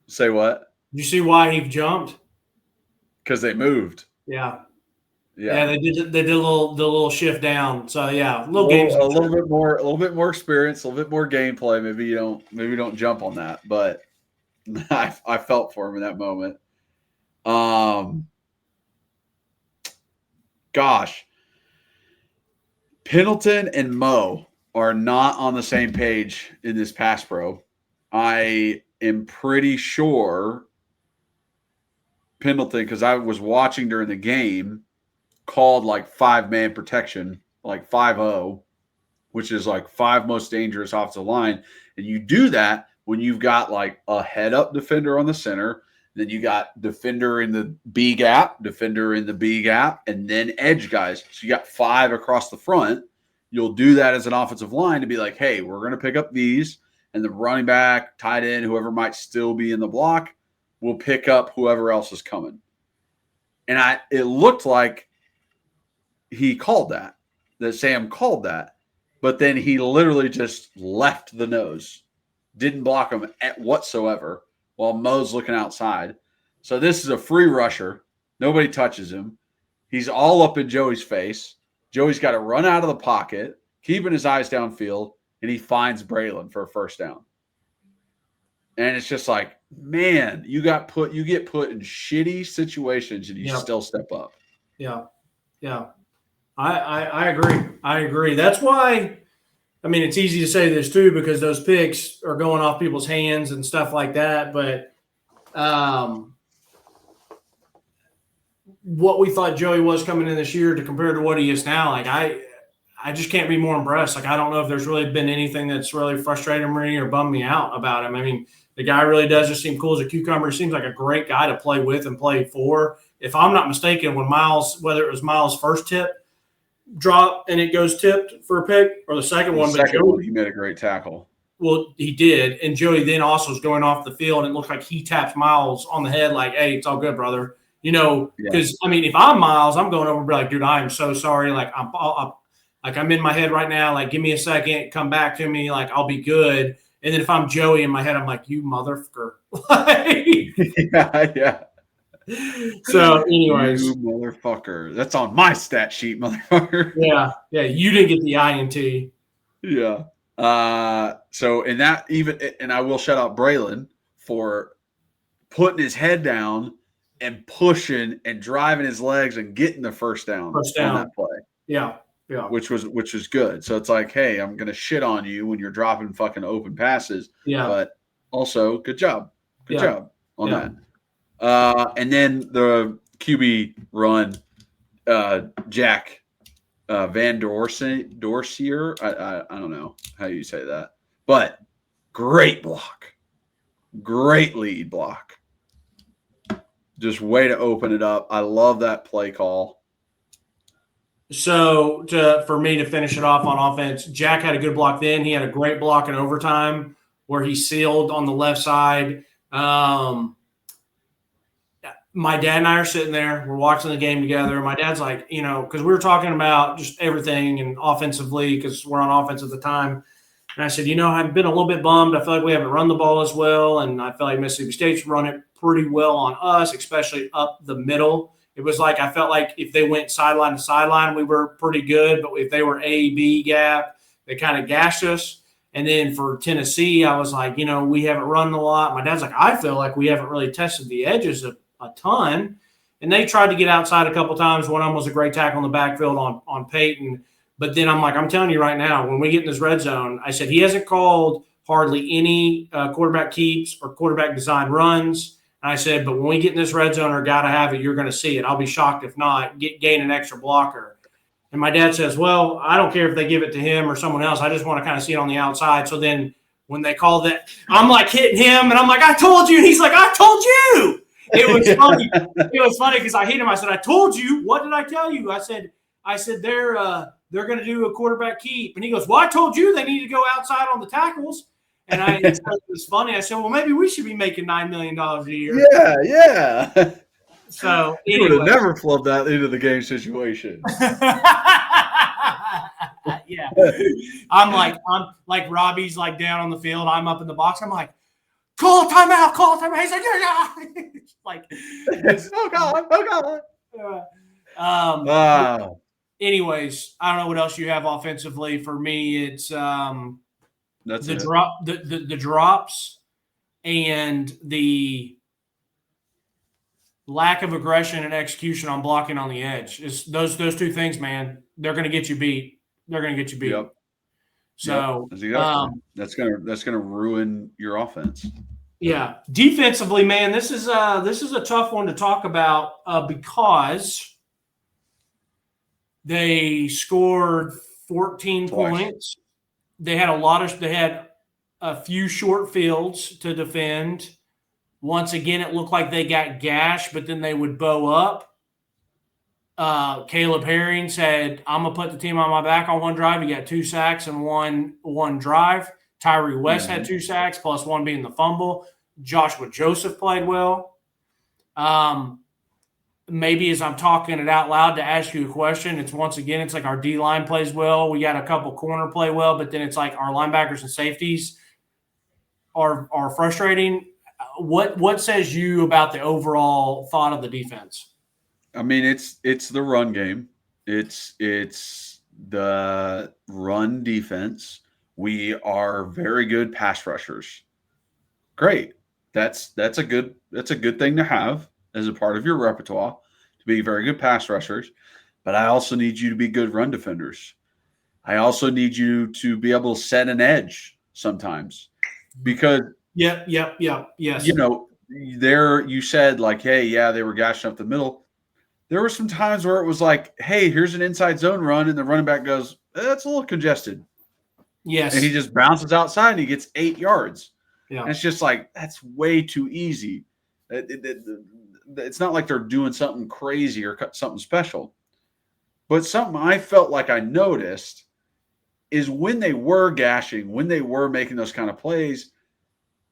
Say what? Did you see why he jumped? Because they moved. Yeah. Yeah, they did the little shift down. So yeah, little games. A little bit more experience, a little bit more gameplay. Maybe you don't jump on that, but I felt for him in that moment. Gosh, Pendleton and Mo are not on the same page in this pass pro. I am pretty sure Pendleton, because I was watching during the game, called like 5-man protection, like 5-0, which is like 5 most dangerous offensive line. And you do that when you've got like a head up defender on the center, then you got defender in the B gap, defender in the B gap, and then edge guys. So you got 5 across the front. You'll do that as an offensive line to be like, hey, we're going to pick up these, and the running back, tight end, whoever might still be in the block, will pick up whoever else is coming. And it looked like he called that Sam called that, but then he literally just left the nose, didn't block him whatsoever while Mo's looking outside. So this is a free rusher. Nobody touches him. He's all up in Joey's face. Joey's got to run out of the pocket, keeping his eyes downfield, and he finds Braylon for a first down. And it's just like, man, you get put in shitty situations and you still step up. Yeah. Yeah. I agree. That's why, I mean, it's easy to say this too, because those picks are going off people's hands and stuff like that. But what we thought Joey was coming in this year to compare to what he is now, like I just can't be more impressed. Like, I don't know if there's really been anything that's really frustrated me or bummed me out about him. I mean, the guy really does just seem cool as a cucumber. He seems like a great guy to play with and play for. If I'm not mistaken, when whether it was Miles' first tip drop and it goes tipped for a pick, or the second one, he made a great tackle. Well, he did. And Joey then also was going off the field, and it looked like he tapped Miles on the head like, hey, it's all good, brother. You know, because, I mean, if I'm Miles, I'm going over and be like, dude, I am so sorry. Like, I'm in my head right now. Like, give me a second. Come back to me. Like, I'll be good. And then if I'm Joey in my head, I'm like, you motherfucker. Yeah. So, anyways. You motherfucker. That's on my stat sheet, motherfucker. Yeah. Yeah. You didn't get the INT. Yeah. So, in that, and I will shout out Braylon for putting his head down and pushing and driving his legs and getting the first down on that play. Yeah. Yeah. Which was good. So it's like, hey, I'm gonna shit on you when you're dropping fucking open passes. Yeah. But also, good job. Good job on that. And then the QB run, Jack Van Dorsier. I don't know how you say that. But great block. Great lead block. Just way to open it up. I love that play call. So for me to finish it off on offense, Jack had a good block then. He had a great block in overtime where he sealed on the left side. My dad and I are sitting there. We're watching the game together. My dad's like, you know, because we were talking about just everything and offensively because we're on offense at the time. And I said, you know, I've been a little bit bummed. I feel like we haven't run the ball as well. And I feel like Mississippi State's run it pretty well on us, especially up the middle. It was like I felt like if they went sideline to sideline, we were pretty good. But if they were A-B gap, they kind of gashed us. And then for Tennessee, I was like, you know, we haven't run a lot. My dad's like, I feel like we haven't really tested the edges a ton. And they tried to get outside a couple times. One of them was a great tackle in the backfield on Peyton. But then I'm like, I'm telling you right now, when we get in this red zone, I said he hasn't called hardly any quarterback keeps or quarterback design runs. I said, but when we get in this red zone or got to have it, you're going to see it. I'll be shocked if not. Gain an extra blocker. And my dad says, well, I don't care if they give it to him or someone else. I just want to kind of see it on the outside. So then when they call that, I'm like hitting him, and I'm like, I told you. And he's like, I told you. It was funny. It was funny because I hit him. I said, I told you. What did I tell you? I said they're going to do a quarterback keep. And he goes, well, I told you they need to go outside on the tackles. And it was funny. I said, well, maybe we should be making $9 million a year. Yeah. So you would have never flubbed that into the game situation. Yeah. I'm like Robbie's like down on the field. I'm up in the box. I'm like, call a timeout. He's like, yeah. Like, oh God. Wow. Anyways, I don't know what else you have offensively. For me, it's That's it. the drops and the lack of aggression and execution on blocking on the edge. Is those two things, man. They're going to get you beat. They're going to get you beat. Yep. So that's gonna ruin your offense. yeah, defensively, man, this is a tough one to talk about because they scored 14 points. They had a few short fields to defend. Once again, it looked like they got gashed, but then they would bow up. Caleb Herring said, I'm going to put the team on my back on one drive. He got 2 sacks and one drive. Tyree West had 2 sacks, plus one being the fumble. Joshua Joseph played well. Maybe as I'm talking it out loud to ask you a question, it's like our D-line plays well. We got a couple corner play well, but then it's like our linebackers and safeties are frustrating. What says you about the overall thought of the defense? I mean, it's the run game. It's the run defense. We are very good pass rushers. Great. That's a good thing to have as a part of your repertoire, to be very good pass rushers. But I also need you to be good run defenders. I also need you to be able to set an edge sometimes, because yes. You said like, hey, yeah, they were gashing up the middle. There were some times where it was like, hey, here's an inside zone run, and the running back goes, that's a little congested. Yes. And he just bounces outside and he gets 8 yards. Yeah. And it's just like, that's way too easy. It's not like they're doing something crazy or something special. But something I felt like I noticed is when they were gashing, when they were making those kind of plays,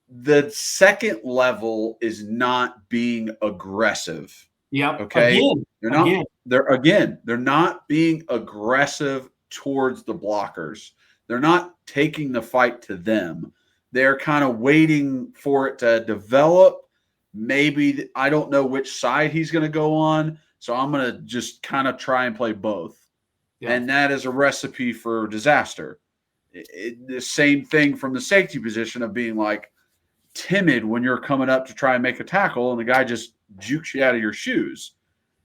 the second level is not being aggressive. Yep. Okay. Again. They're not being aggressive towards the blockers. They're not taking the fight to them. They're kind of waiting for it to develop. Maybe I don't know which side he's going to go on, so I'm going to just kind of try and play both. Yeah. And that is a recipe for disaster. The same thing from the safety position of being like timid when you're coming up to try and make a tackle and the guy just jukes you out of your shoes.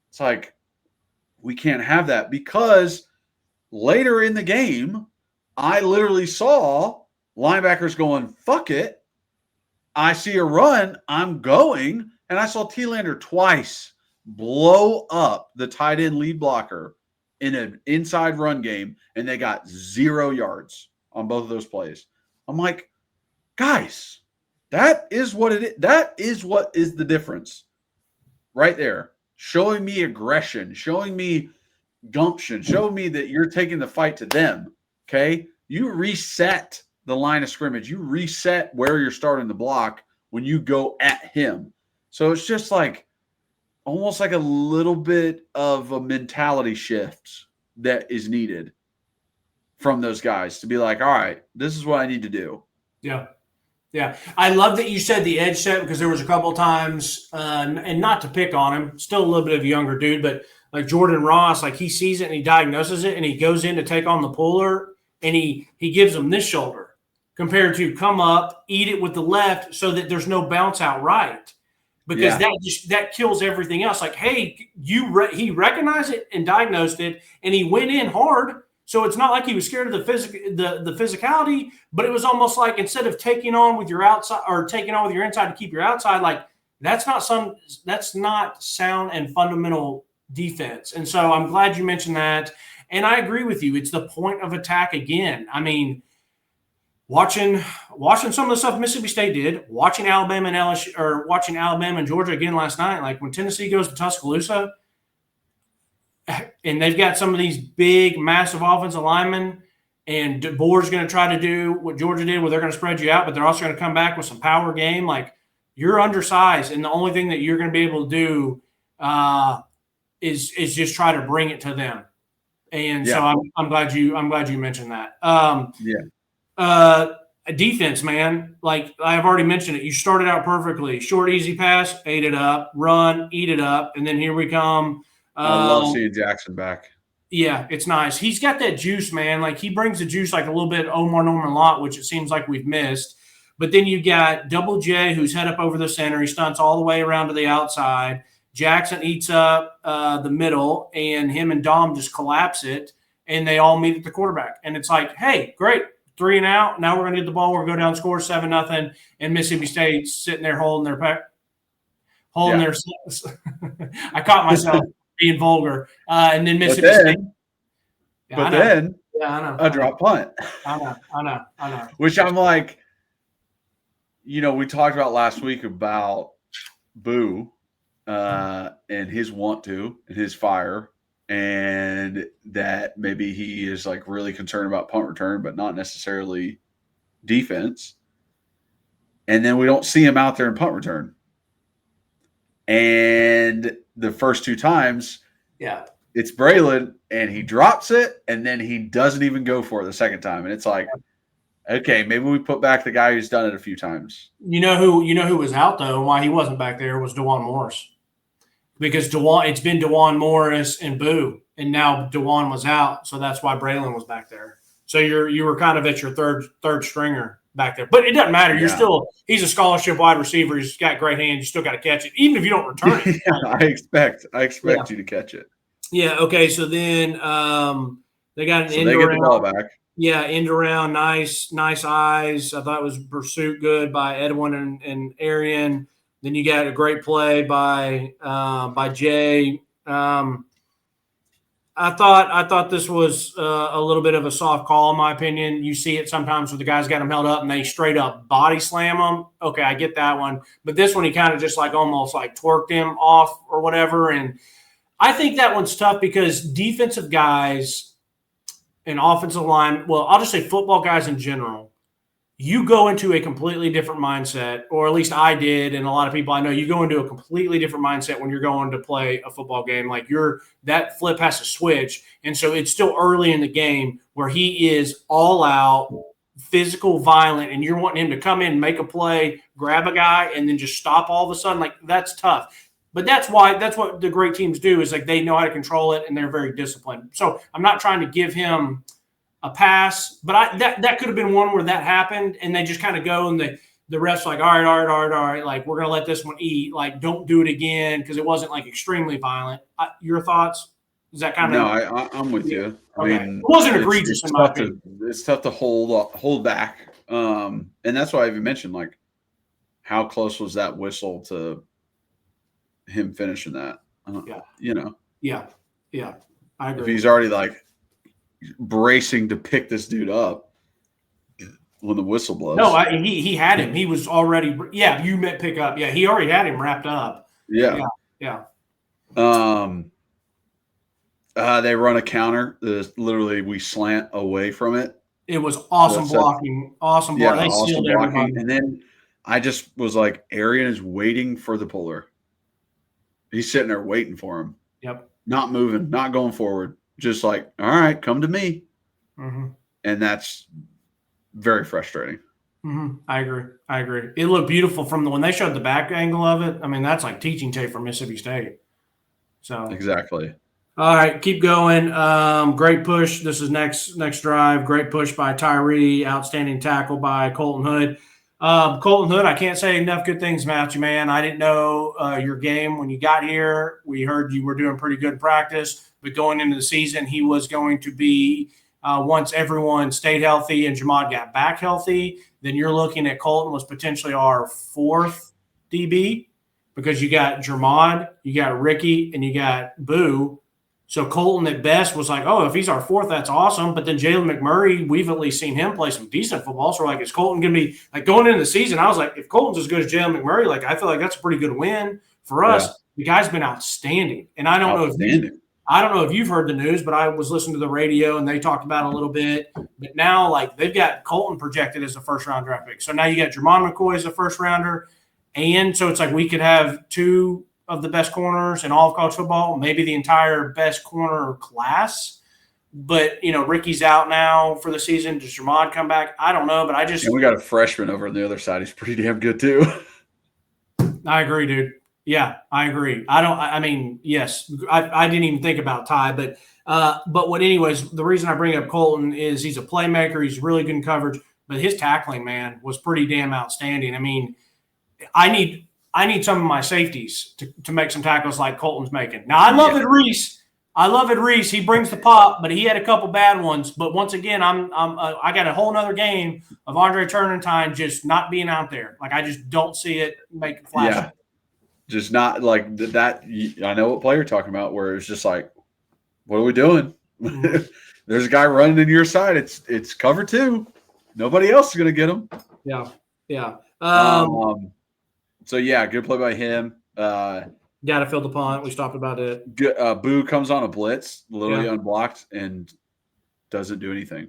It's like, we can't have that, because later in the game, I literally saw linebackers going, fuck it. I see a run, I'm going. And I saw T-Lander twice blow up the tight end lead blocker in an inside run game, and they got 0 yards on both of those plays. I'm like, guys, that is what it is. That is what is the difference right there. Showing me aggression, showing me gumption, showing me that you're taking the fight to them. Okay. You reset the line of scrimmage. You reset where you're starting the block when you go at him. So it's just like almost like a little bit of a mentality shift that is needed from those guys to be like, all right, this is what I need to do. Yeah. Yeah. I love that you said the edge set, because there was a couple of times, and not to pick on him, still a little bit of a younger dude, but like Jordan Ross, like he sees it and he diagnoses it and he goes in to take on the puller and he gives him this shoulder compared to come up, eat it with the left so that there's no bounce out right. Because that kills everything else. Like, hey, he recognized it and diagnosed it, and he went in hard. So it's not like he was scared of the physicality, but it was almost like instead of taking on with your outside or taking on with your inside to keep your outside, like that's not sound and fundamental defense. And so I'm glad you mentioned that. And I agree with you. It's the point of attack again. I mean, watching some of the stuff Mississippi State did, watching Alabama and LSU, or watching Alabama and Georgia again last night, like when Tennessee goes to Tuscaloosa and they've got some of these big, massive offensive linemen, and DeBoer's going to try to do what Georgia did where they're going to spread you out, but they're also going to come back with some power game. Like, you're undersized, and the only thing that you're going to be able to do is just try to bring it to them. And so I'm glad you mentioned that. Defense, man, like I've already mentioned it. You started out perfectly. Short, easy pass, ate it up. Run, eat it up. And then here we come I love seeing Jackson back. Yeah, it's nice. He's got that juice, man. Like he brings the juice like a little bit Omar Norman Lott, which it seems like we've missed. But then you got Double J, who's head up over the center. He stunts all the way around to the outside. Jackson eats up the middle, and him and Dom just collapse it, and they all meet at the quarterback. And it's like, hey, great, 3 and out. Now we're going to get the ball. We're going to go down, score 7-0, and Mississippi State's sitting there holding their their. I caught myself being vulgar, and then Mississippi State. But then I know. A drop punt. I know. Which I'm like, we talked about last week about Boo and his want to and his fire, and that maybe he is like really concerned about punt return, but not necessarily defense. And then we don't see him out there in punt return. And the first 2 times, it's Braylon, and he drops it, and then he doesn't even go for it the second time. And it's like, okay, maybe we put back the guy who's done it a few times. You know who was out though, and why he wasn't back there was DeJuan Morris, because it's been DeJuan Morris and Boo, and now DeJuan was out, so that's why Braylon was back there. So you were kind of at your third stringer back there, but it doesn't matter. He's a scholarship wide receiver. He's got great hands. You still got to catch it, even if you don't return it. I expect you to catch it. Yeah. Okay. So then they got an end they around. Get the ball back. Yeah, end around, nice eyes. I thought it was pursuit good by Edwin and Arian. Then you got a great play by Jay. I thought this was a little bit of a soft call, in my opinion. You see it sometimes where the guys got them held up and they straight up body slam them. Okay, I get that one. But this one, he kind of just like almost like twerked him off or whatever. And I think that one's tough because defensive guys and offensive line, well, I'll just say football guys in general, you go into a completely different mindset, or at least I did, and a lot of people I know, you go into a completely different mindset when you're going to play a football game. Like that flip has to switch. And so it's still early in the game where he is all out, physical, violent, and you're wanting him to come in, make a play, grab a guy, and then just stop all of a sudden. Like, that's tough. But that's what the great teams do, is like they know how to control it and they're very disciplined. So I'm not trying to give him a pass, but that could have been one where that happened and they just kind of go and the refs like, all right, like we're gonna let this one eat. Like, don't do it again, because it wasn't like extremely violent. Your thoughts? Is that kind of? No, I'm with you. I mean, it wasn't egregious in my opinion. It's tough to hold back, and that's why I even mentioned like how close was that whistle to him finishing that. Yeah, I agree. If he's already like bracing to pick this dude up when the whistle blows. No, he had him. He was already. Yeah, you meant pick up. Yeah, he already had him wrapped up. Yeah. They run a counter. Literally, we slant away from it. It was awesome blocking. Awesome blocking. They sealed everybody. And then I just was like, Arian is waiting for the puller. He's sitting there waiting for him. Yep. Not moving, not going forward. Just like, all right, come to me. Mm-hmm. And that's very frustrating. Mm-hmm. I agree. It looked beautiful when they showed the back angle of it. I mean, that's like teaching tape for Mississippi State. So exactly. All right, keep going. Great push. This is next drive. Great push by Tyree. Outstanding tackle by Colton Hood. Colton Hood, I can't say enough good things about you, man. I didn't know your game when you got here. We heard you were doing pretty good in practice, but going into the season, he was going to be once everyone stayed healthy and Jamad got back healthy, then you're looking at Colton was potentially our 4th DB, because you got Jamad, you got Ricky, and you got Boo. So Colton at best was like, oh, if he's our 4th, that's awesome. But then Jalen McMurray, we've at least seen him play some decent football. So we're like, is Colton going to be – like going into the season, I was like, if Colton's as good as Jalen McMurray, like I feel like that's a pretty good win for us. Yeah. The guy's been outstanding. And I don't know if you've heard the news, but I was listening to the radio and they talked about it a little bit. But now, like, they've got Colton projected as a first-round draft pick. So now you got Jermon McCoy as a first-rounder. And so it's like we could have 2 of the best corners in all of college football, maybe the entire best corner class. But, Ricky's out now for the season. Does Jermon come back? I don't know, but we got a freshman over on the other side. He's pretty damn good too. I agree, dude. Yeah, I agree. I mean, yes, I didn't even think about Ty, but anyways, the reason I bring up Colton is he's a playmaker. He's really good in coverage, but his tackling, man, was pretty damn outstanding. I mean, I need some of my safeties to make some tackles like Colton's making. Now, I love Reese. He brings the pop, but he had a couple bad ones. But once again, I got a whole nother game of Andre Turrentine just not being out there. Like, I just don't see it making flash. Yeah. Just not like that. I know what play you're talking about, where it's just like, what are we doing? Mm-hmm. There's a guy running in your side. It's cover 2. Nobody else is going to get him. Yeah. Yeah. So, yeah, good play by him. Got to fill the punt. We talked about it. Boo comes on a blitz, literally unblocked, and doesn't do anything.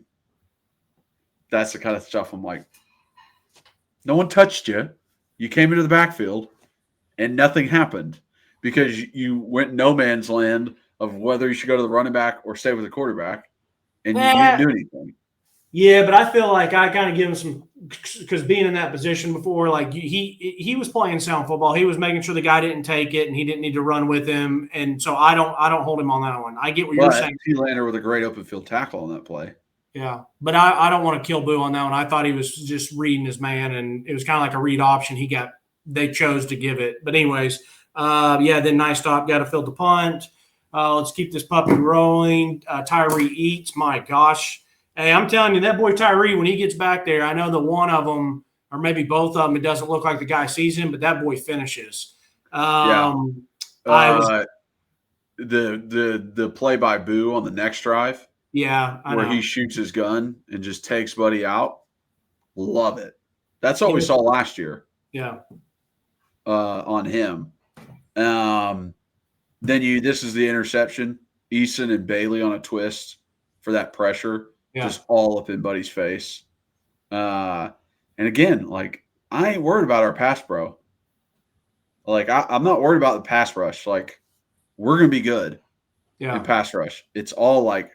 That's the kind of stuff I'm like, no one touched you. You came into the backfield. And nothing happened because you went no man's land of whether you should go to the running back or stay with the quarterback, and you didn't do anything. Yeah, but I feel like I kind of give him some because being in that position before, like he was playing sound football. He was making sure the guy didn't take it, and he didn't need to run with him. And so I don't hold him on that one. I get what you're saying. He landed with a great open field tackle on that play. Yeah, but I don't want to kill Boo on that one. I thought he was just reading his man, and it was kind of like a read option. They chose to give it. But anyways, then nice stop. Got to fill the punt. Let's keep this puppy rolling. Tyree eats. My gosh. Hey, I'm telling you, that boy Tyree, when he gets back there, I know the one of them or maybe both of them, it doesn't look like the guy sees him, but that boy finishes. The play by Boo on the next drive. Yeah. Where he shoots his gun and just takes Buddy out. Love it. That's what we saw last year. Yeah. On him. This is the interception. Eason and Bailey on a twist for that pressure. Yeah. Just all up in Buddy's face. And again, like, I ain't worried about our pass pro. Like, I'm not worried about the pass rush. Like, we're going to be good in pass rush. It's all like,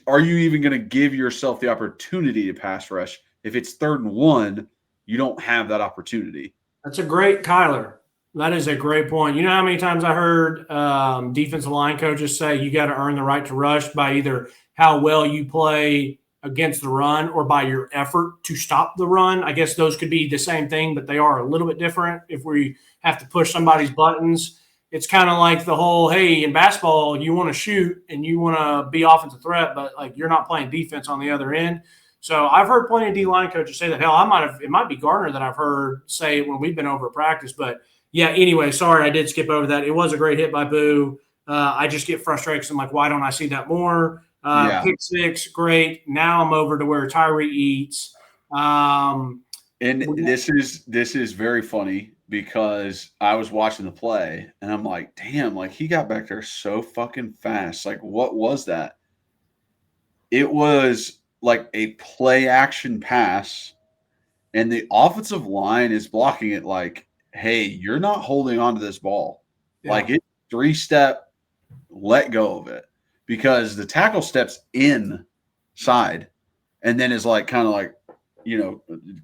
are you even going to give yourself the opportunity to pass rush? If it's 3rd and 1, you don't have that opportunity. That's a great, Kyler. That is a great point. You know how many times I heard defensive line coaches say you got to earn the right to rush by either how well you play against the run or by your effort to stop the run. I guess those could be the same thing, but they are a little bit different. If we have to push somebody's buttons, it's kind of like the whole, hey, in basketball, you want to shoot and you want to be offensive threat, but like you're not playing defense on the other end. So I've heard plenty of D-line coaches say that. Hell, it might be Gardner that I've heard say it when we've been over at practice. But, yeah, anyway, sorry I did skip over that. It was a great hit by Boo. I just get frustrated because I'm like, why don't I see that more? Pick 6, great. Now I'm over to where Tyree eats. This is very funny because I was watching the play and I'm like, damn, like he got back there so fucking fast. Like, what was that? It was like a play action pass and the offensive line is blocking it like, hey, you're not holding on to this ball. Yeah. Like, it's 3-step, let go of it. Because the tackle steps inside and then is like kind of like,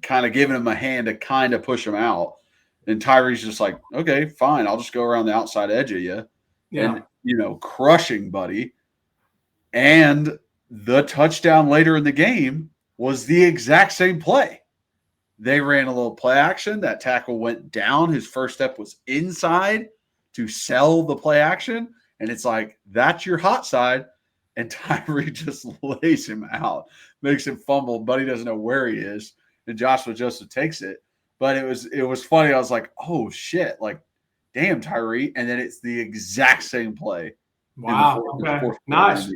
kind of giving him a hand to kind of push him out. And Tyree's just like, okay, fine. I'll just go around the outside edge of you. Yeah. And, crushing Buddy. And the touchdown later in the game was the exact same play. They ran a little play action. That tackle went down. His first step was inside to sell the play action. And it's like, that's your hot side. And Tyree just lays him out, makes him fumble. Buddy doesn't know where he is. And Joshua Joseph takes it. But it was funny. I was like, oh, shit. Like, damn, Tyree. And then it's the exact same play. Wow. Okay. Nice.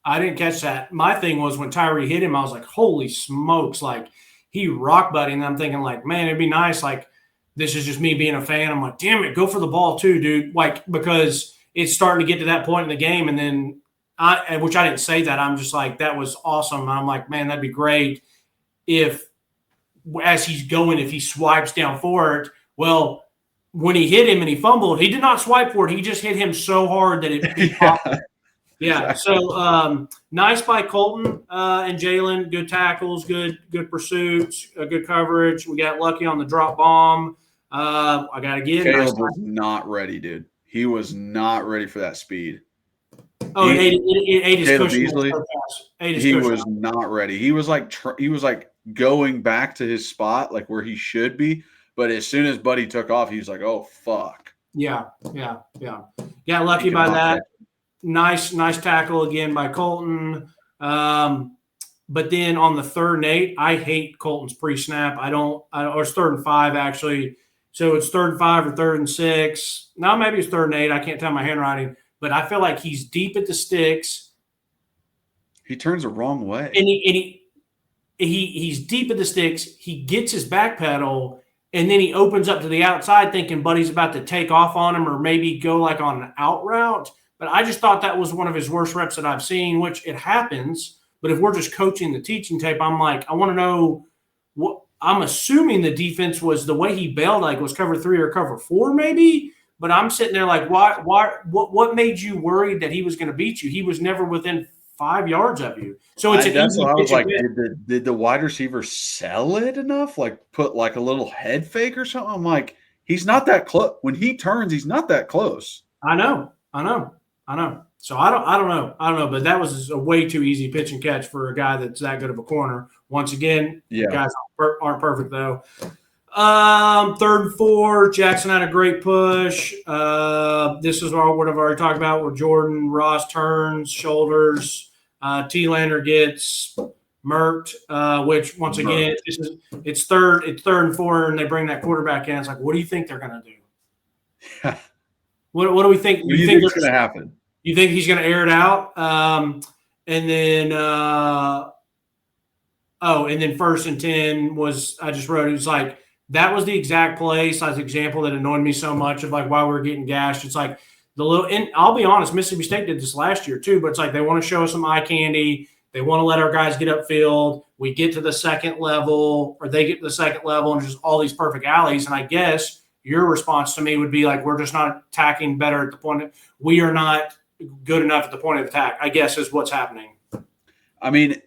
I didn't catch that. My thing was when Tyree hit him, I was like, holy smokes. Like, he rock Buddy. And I'm thinking, like, man, it'd be nice. Like, this is just me being a fan. I'm like, damn it, go for the ball too, dude. Like, because it's starting to get to that point in the game. And then which I didn't say that. I'm just like, that was awesome. And I'm like, man, that'd be great if as he's going, if he swipes down for it. Well, when he hit him and he fumbled, he did not swipe for it. He just hit him so hard that it popped. Yeah. Exactly. So nice by Colton and Jalen. Good tackles, good pursuits, good coverage. We got lucky on the drop bomb. I got again. Caleb was not ready, dude. He was not ready for that speed. Oh, it ate his Caleb cushion Beasley, so fast. he was not ready. He was like going back to his spot, like where he should be. But as soon as Buddy took off, he was like, "Oh fuck!" Yeah. Got lucky by that. Nice tackle again by Colton. But then on the 3rd and 8, I hate Colton's pre-snap. Or it's 3rd and 5 actually. So it's 3rd and 5 or 3rd and 6. Now maybe it's 3rd and 8. I can't tell my handwriting, but I feel like he's deep at the sticks. He turns the wrong way, and he's deep at the sticks. He gets his back pedal, and then he opens up to the outside, thinking Buddy's about to take off on him or maybe go like on an out route. But I just thought that was one of his worst reps that I've seen, which it happens. But if we're just coaching the teaching tape, I'm like, I want to know what I'm assuming the defense was the way he bailed, like was cover 3 or cover 4, maybe. But I'm sitting there like, what made you worried that he was going to beat you? He was never within 5 yards of you. So it's that's what I was like. Did the wide receiver sell it enough? Like put like a little head fake or something? I'm like, he's not that close. When he turns, he's not that close. I know. So I don't know, but that was a way too easy pitch and catch for a guy that's that good of a corner. Once again, guys aren't perfect though. 3rd and 4, Jackson had a great push. This is what I've already talked about where Jordan Ross turns, shoulders. T-Lander gets murked, which once again, it's third and 4, and they bring that quarterback in. It's like, what do you think they're going to do? What do we think? You think it's going to happen? You think he's going to air it out? And then 1st and 10 was, I just wrote, it was like, that was the exact play, size example that annoyed me so much of like why we're getting gashed. It's like and I'll be honest, Mississippi State did this last year too, but it's like they want to show us some eye candy. They want to let our guys get upfield. We get to the second level, or they get to the second level, and just all these perfect alleys. And I guess your response to me would be like, we're just not attacking better at the point. We are not good enough at the point of attack, I guess, is what's happening. I mean,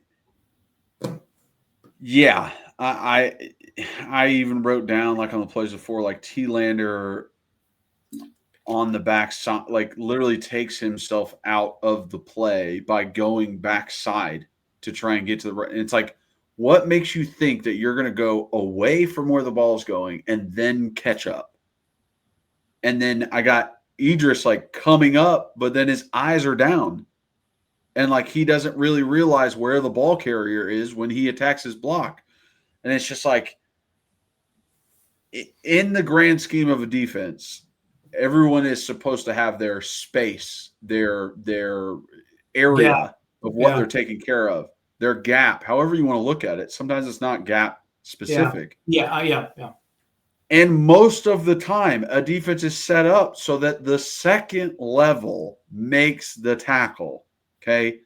yeah, I even wrote down like on the plays before, like T-Lander on the backside, like literally takes himself out of the play by going backside to try and get to the right. And it's like, what makes you think that you're going to go away from where the ball's going and then catch up? And then I got Idris like coming up, but then his eyes are down. And like he doesn't really realize where the ball carrier is when he attacks his block. And it's just like, in the grand scheme of a defense, everyone is supposed to have their space, their area of what they're taking care of, their gap, however you want to look at it. Sometimes it's not gap specific. Yeah. And most of the time, a defense is set up so that the second level makes the tackle, okay?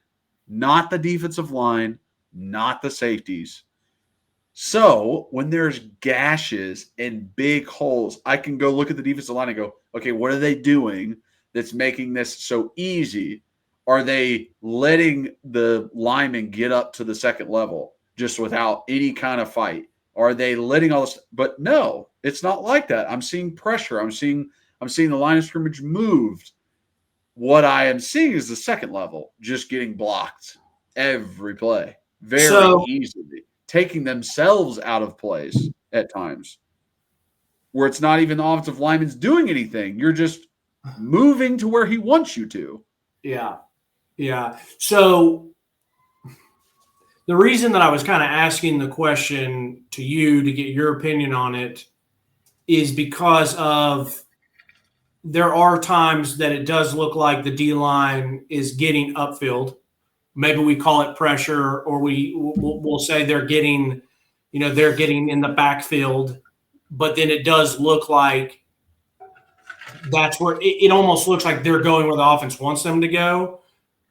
Not the defensive line, not the safeties. So when there's gashes and big holes, I can go look at the defensive line and go, okay, what are they doing that's making this so easy? Are they letting the linemen get up to the second level just without any kind of fight? Are they letting all this? But no, it's not like that. I'm seeing pressure. I'm seeing the line of scrimmage moved. What I am seeing is the second level just getting blocked every play very easily, taking themselves out of plays at times where it's not even the offensive lineman's doing anything. You're just moving to where he wants you to. Yeah. So the reason that I was kind of asking the question to you to get your opinion on it is because of there are times that it does look like the D-line is getting upfield. Maybe we call it pressure, or we'll say they're getting in the backfield, but then it does look like that's where it almost looks like they're going where the offense wants them to go.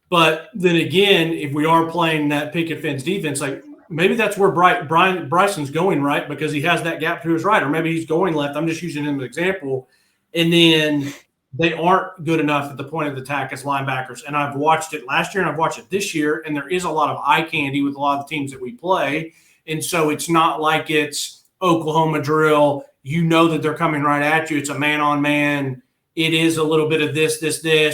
But then again, if we are playing that picket fence defense, like maybe that's where Bryson's going right because he has that gap to his right, or maybe he's going left. I'm just using him as an example. And then they aren't good enough at the point of attack as linebackers. And I've watched it last year and I've watched it this year, and there is a lot of eye candy with a lot of the teams that we play. And so it's not like it's Oklahoma drill, you know that they're coming right at you. It's a man-on-man. It is a little bit of this,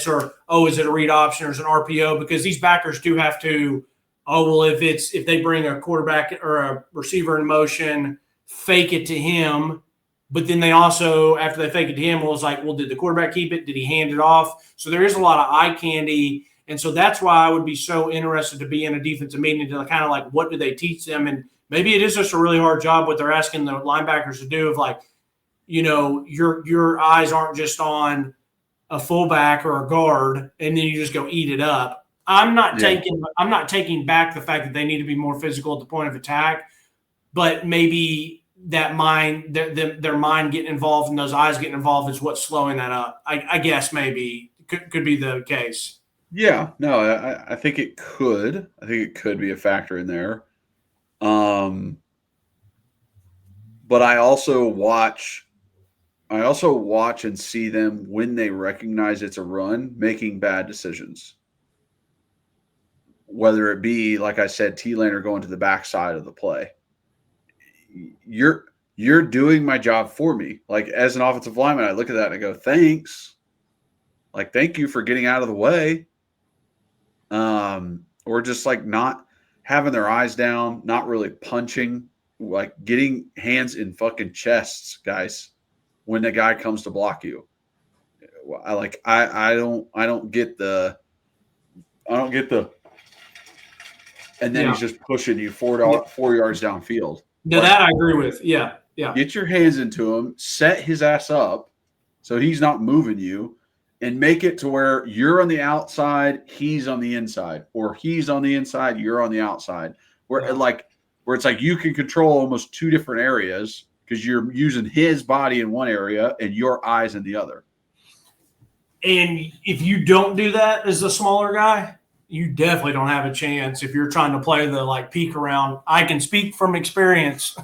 or, is it a read option or is it an RPO? Because these backers do have to, if they bring a quarterback or a receiver in motion, fake it to him. But then they also, after they fake it to him, did the quarterback keep it? Did he hand it off? So there is a lot of eye candy. And so that's why I would be so interested to be in a defensive meeting to kind of like, what do they teach them? And maybe it is just a really hard job what they're asking the linebackers to do of like, your eyes aren't just on a fullback or a guard and then you just go eat it up. I'm not taking back the fact that they need to be more physical at the point of attack, but maybe that their mind getting involved and those eyes getting involved is what's slowing that up. I guess maybe could be the case. Yeah, no, I think it could. I think it could be a factor in there. But I also watch and see them when they recognize it's a run, making bad decisions. Whether it be, like I said, T-Laner going to the backside of the play. You're doing my job for me. Like, as an offensive lineman, I look at that and I go, thanks. Like, thank you for getting out of the way. Or just like not having their eyes down, not really punching, like getting hands in fucking chests, guys, when the guy comes to block you. I don't get the and then he's just pushing you 4 yards downfield. No, that I agree with. Yeah. Get your hands into him, set his ass up so he's not moving you, and make it to where you're on the outside, he's on the inside, or he's on the inside, you're on the outside. Where it's like you can control almost two different areas because you're using his body in one area and your eyes in the other. And if you don't do that as the smaller guy, you definitely don't have a chance if you're trying to play the like peek around. I can speak from experience.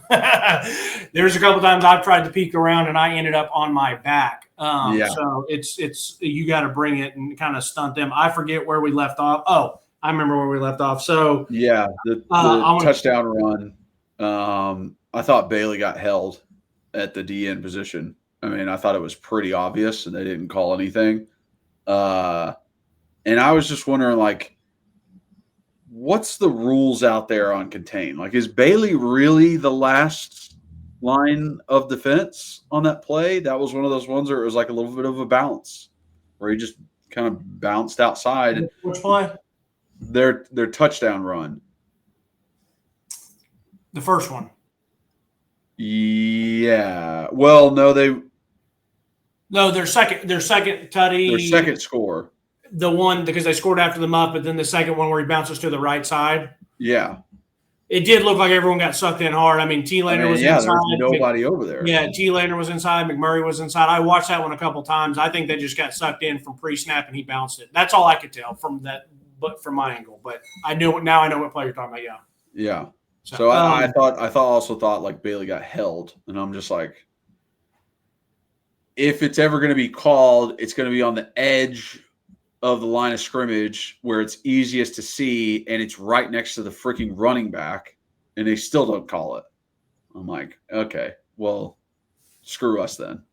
There's a couple times I've tried to peek around and I ended up on my back. So it's you got to bring it and kind of stunt them. I forget where we left off. Oh, I remember where we left off. So the touchdown run. I thought Bailey got held at the DN position. I mean, I thought it was pretty obvious and they didn't call anything. And I was just wondering, like, what's the rules out there on contain? Like, is Bailey really the last line of defense on that play? That was one of those ones where it was like a little bit of a bounce where he just kind of bounced outside. Which play? Their touchdown run. The first one. Yeah. Well, no, their second tutty. Their second score. The one because they scored after the muff, but then the second one where he bounces to the right side. Yeah. It did look like everyone got sucked in hard. I mean, T-Laner was inside. There's nobody over there. Yeah, T-Laner was inside. McMurray was inside. I watched that one a couple times. I think they just got sucked in from pre-snap and he bounced it. That's all I could tell from that, but from my angle. But I know what play you're talking about. Yeah. Yeah. So I also thought like Bailey got held, and I'm just like, if it's ever going to be called, it's going to be on the edge of the line of scrimmage where it's easiest to see, and it's right next to the freaking running back, and they still don't call it. I'm like, okay, well, screw us then.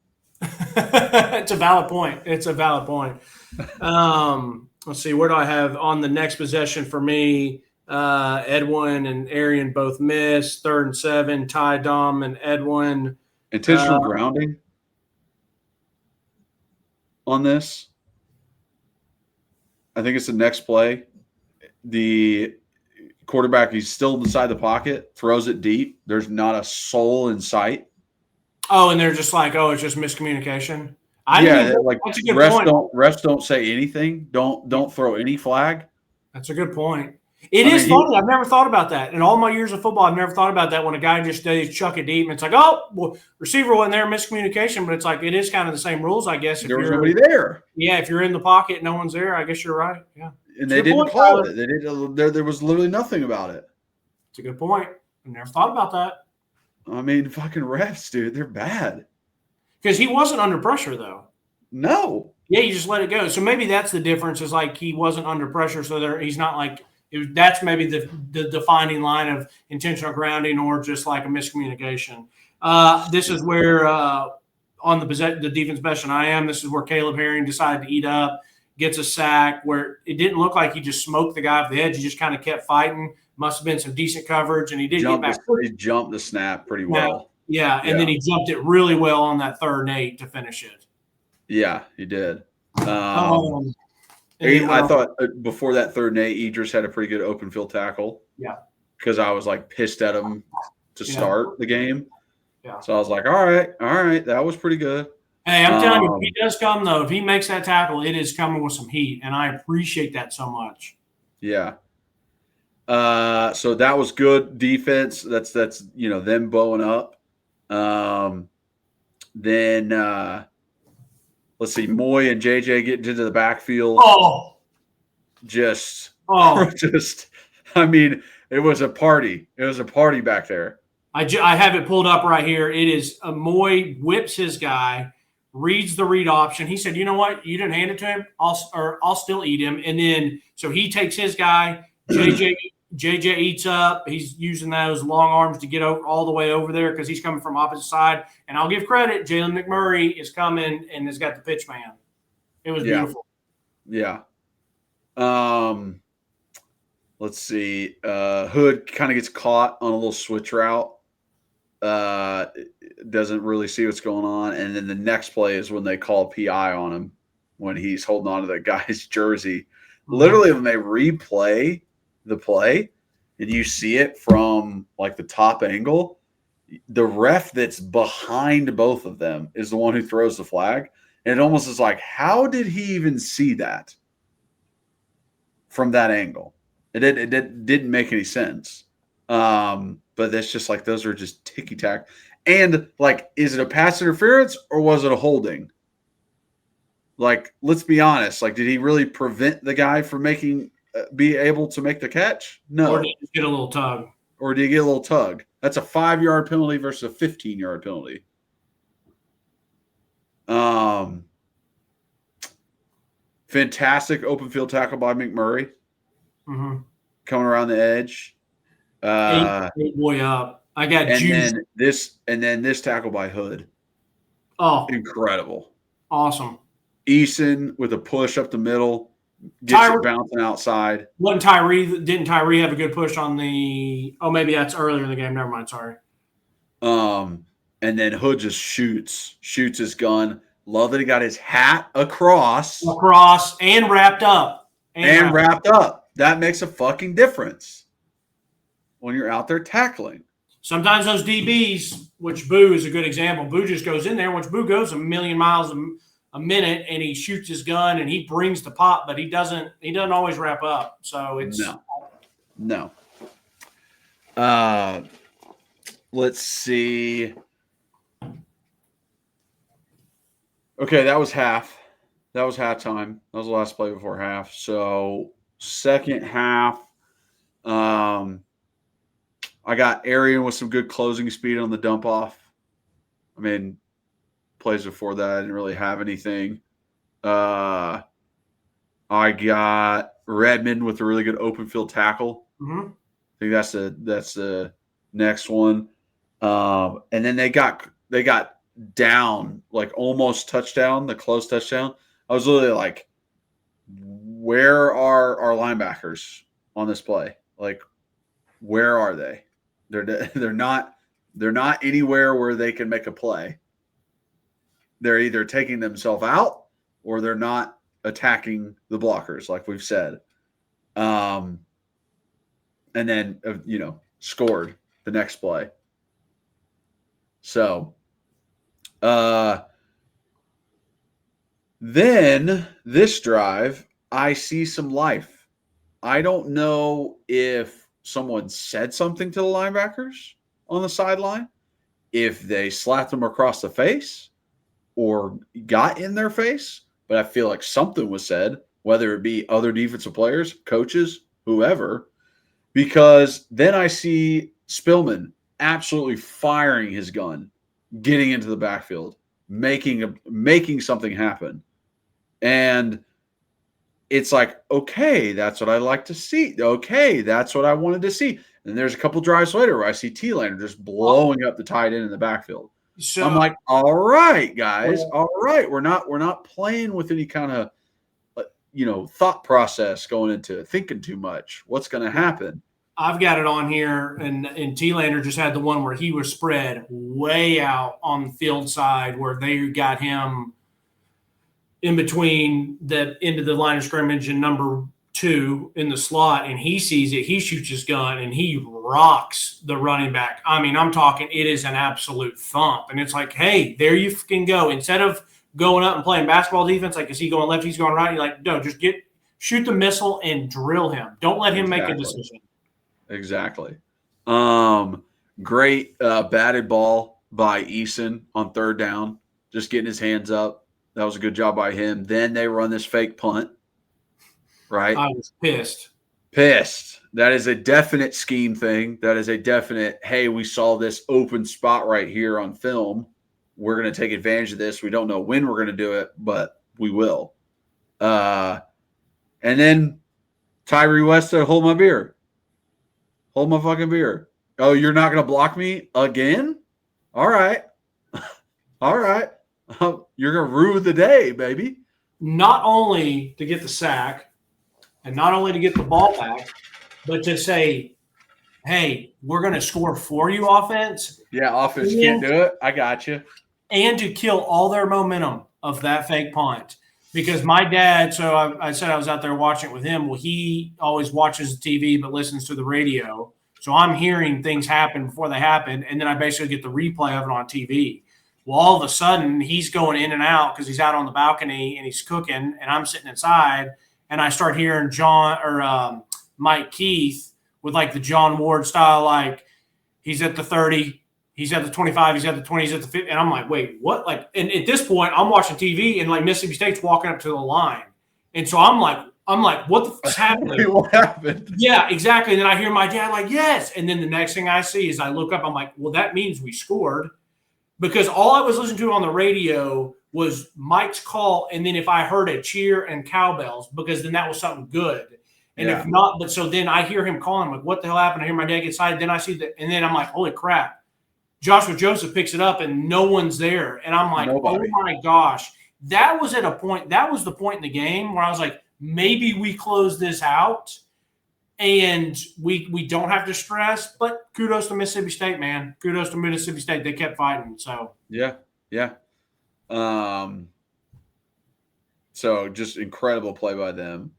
It's a valid point. Let's see, where do I have on the next possession for me? Edwin and Arian both missed. 3rd and 7, Ty, Dom, and Edwin. Intentional grounding on this. I think it's the next play. The quarterback, he's still inside the pocket, throws it deep. There's not a soul in sight. Oh, and they're just like, it's just miscommunication. That's a good point. Refs don't say anything. Don't throw any flag. That's a good point. It is funny. I've never thought about that. In all my years of football, I've never thought about that when a guy just they chuck it deep and it's like, receiver wasn't there, miscommunication. But it's like it is kind of the same rules, I guess. There was nobody there. Yeah, if you're in the pocket, no one's there. I guess you're right. Yeah, and they didn't call it. They didn't. There was literally nothing about it. It's a good point. I never thought about that. I mean, fucking refs, dude, they're bad. Because he wasn't under pressure, though. No. Yeah, you just let it go. So maybe that's the difference. Is like he wasn't under pressure, so he's not like. That's maybe the defining line of intentional grounding or just like a miscommunication. This is where on the defense possession I am. This is where Caleb Herring decided to eat up, gets a sack where it didn't look like he just smoked the guy off the edge. He just kind of kept fighting. Must have been some decent coverage, and he did get back. He jumped the snap pretty well. Yeah, and then he jumped it really well on that 3rd and 8 to finish it. Yeah, he did. I thought before that 3rd and 8, Idris had a pretty good open field tackle. Yeah. Because I was like pissed at him to start the game. Yeah. So I was like, all right, that was pretty good. Hey, I'm telling you, if he does come, though, if he makes that tackle, it is coming with some heat, and I appreciate that so much. Yeah. So that was good defense. That's them bowing up. Then let's see, Moy and JJ getting into the backfield. I mean, it was a party. It was a party back there. I have it pulled up right here. It is Moy whips his guy, reads the read option. He said, "You know what? You didn't hand it to him. I'll still eat him." And then so he takes his guy. JJ eats up. He's using those long arms to get all the way over there because he's coming from opposite side. And I'll give credit. Jalen McMurray is coming and has got the pitch man. It was beautiful. Yeah. Let's see. Hood kind of gets caught on a little switch route. Doesn't really see what's going on. And then the next play is when they call PI on him when he's holding on to the guy's jersey. Literally, when they replay the play and you see it from like the top angle, the ref that's behind both of them is the one who throws the flag. And it almost is like, how did he even see that from that angle? It didn't make any sense. But that's just like, those are just ticky-tack. And like, is it a pass interference or was it a holding? Like, let's be honest. Like, did he really prevent the guy from be able to make the catch? No. Or did he get a little tug? That's a 5-yard penalty versus a 15-yard penalty. Fantastic open field tackle by McMurray. Mm-hmm. Coming around the edge. Eight boy up. I got juice. And then this tackle by Hood. Oh, incredible. Awesome. Eason with a push up the middle. Gets it bouncing outside. Didn't Tyree have a good push on the – oh, maybe that's earlier in the game. Never mind. Sorry. And then Hood just shoots his gun. Love that he got his hat across and wrapped up. And wrapped up. That makes a fucking difference when you're out there tackling. Sometimes those DBs, which Boo is a good example, Boo just goes in there, which Boo goes a million miles a minute, and he shoots his gun and he brings the pop, but he doesn't always wrap up. So it's no. Let's see. Okay, that was half. That was halftime. That was the last play before half. So second half, I got Arian with some good closing speed on the dump off. I mean, plays before that, I didn't really have anything. I got Redmond with a really good open field tackle. Mm-hmm. I think that's the next one. And then they got down, like almost touchdown, the close touchdown. I was literally like, where are our linebackers on this play? Like, where are they? They're not anywhere where they can make a play. They're either taking themselves out or they're not attacking the blockers, like we've said. And then, scored the next play. So, then this drive, I see some life. I don't know if someone said something to the linebackers on the sideline, if they slapped them across the face or got in their face, but I feel like something was said, whether it be other defensive players, coaches, whoever, because then I see Spillman absolutely firing his gun, getting into the backfield, making something happen. And it's like, okay, that's what I like to see. Okay, that's what I wanted to see. And there's a couple drives later where I see T-Lander just blowing up the tight end in the backfield. So I'm like, all right, guys, all right. We're not playing with any kind of thought process going into it, thinking too much. What's going to happen? I've got it on here, and T-Lander just had the one where he was spread way out on the field side where they got him in between the end of the line of scrimmage and number 2 in the slot, and he sees it. He shoots his gun, and he rocks the running back. I mean, I'm talking it is an absolute thump. And it's like, hey, there you can go. Instead of going up and playing basketball defense, like, is he going left, he's going right? You're like, no, just shoot the missile and drill him. Don't let him make a decision. Exactly. Great batted ball by Eason on third down, just getting his hands up. That was a good job by him. Then they run this fake punt, right? I was pissed. That is a definite scheme thing. That is a definite, hey, we saw this open spot right here on film. We're going to take advantage of this. We don't know when we're going to do it, but we will. And then Tyree West said, hold my beer. Hold my fucking beer. Oh, you're not going to block me again? All right. All right. You're going to rue the day, baby. Not only to get the sack and not only to get the ball back, but to say, hey, we're going to score for you, offense. Yeah, offense can't do it. I got you. And to kill all their momentum of that fake punt. Because my dad, so I said I was out there watching it with him. Well, he always watches the TV but listens to the radio. So I'm hearing things happen before they happen, and then I basically get the replay of it on TV. Well, all of a sudden, he's going in and out because he's out on the balcony and he's cooking, and I'm sitting inside, and I start hearing Mike Keith with like the John Ward style, like he's at the 30, he's at the 25, he's at the 20, he's at the 50, and I'm like, wait, what? Like, and at this point, I'm watching TV, and like Mississippi State's walking up to the line, and so I'm like, what the fuck's happening? What happened? Yeah, exactly. And then I hear my dad like, yes. And then the next thing I see is I look up, I'm like, well, that means we scored. Because all I was listening to on the radio was Mike's call, and then if I heard a cheer and cowbells, because then that was something good. And if not, but so then I hear him calling, like, what the hell happened? I hear my dad get excited. Then I see that, and then I'm like, holy crap. Joshua Joseph picks it up, and no one's there. And I'm like, Nobody. Oh my gosh. That was the point in the game where I was like, maybe we close this out and we don't have to stress, but kudos to Mississippi State, man. Kudos to Mississippi State. They kept fighting. So yeah. So just incredible play by them.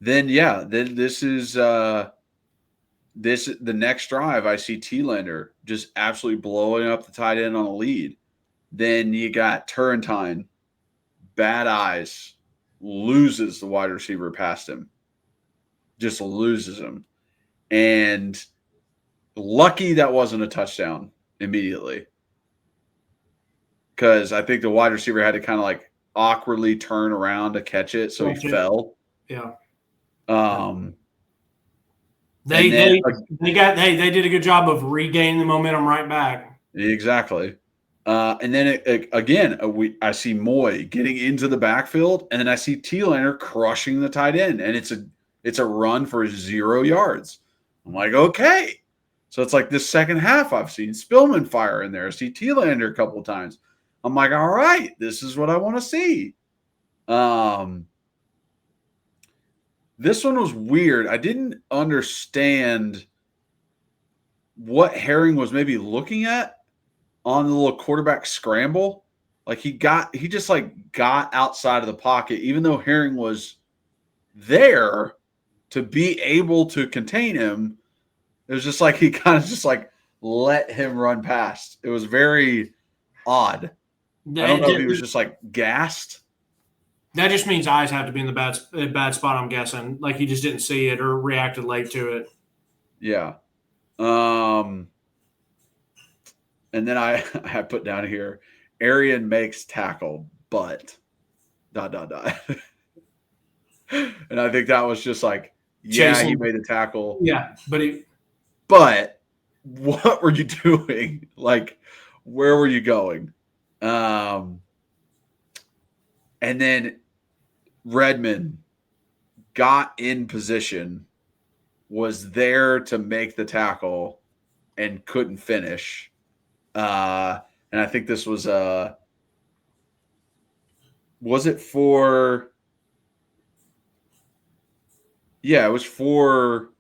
Then this is the next drive. I see T-Lander just absolutely blowing up the tight end on a lead. Then you got Turrentine, bad eyes, loses the wide receiver past him. Just loses him. And lucky that wasn't a touchdown immediately. Because I think the wide receiver had to kind of like awkwardly turn around to catch it, so he fell. Yeah. They did a good job of regaining the momentum right back. Exactly. And then I see Moy getting into the backfield, and then I see T-Lander crushing the tight end, and it's a run for 0 yards. I'm like, okay. So it's like this second half, I've seen Spillman fire in there. I see T-Lander a couple of times. I'm like, all right, this is what I want to see. This one was weird. I didn't understand what Herring was maybe looking at on the little quarterback scramble. Like he just got outside of the pocket, even though Herring was there to be able to contain him. It was just like he kind of just like let him run past. It was very odd. I don't know if he was just like gassed. That just means eyes have to be in the bad spot, I'm guessing. Like he just didn't see it or reacted late to it. Yeah. And then I put down here, Arian makes tackle, but ... And I think that was just like, yeah, he made a tackle. Yeah, but what were you doing? Like, where were you going? And then Redmond got in position was there to make the tackle and couldn't finish. And I think this was it for? Yeah, it was for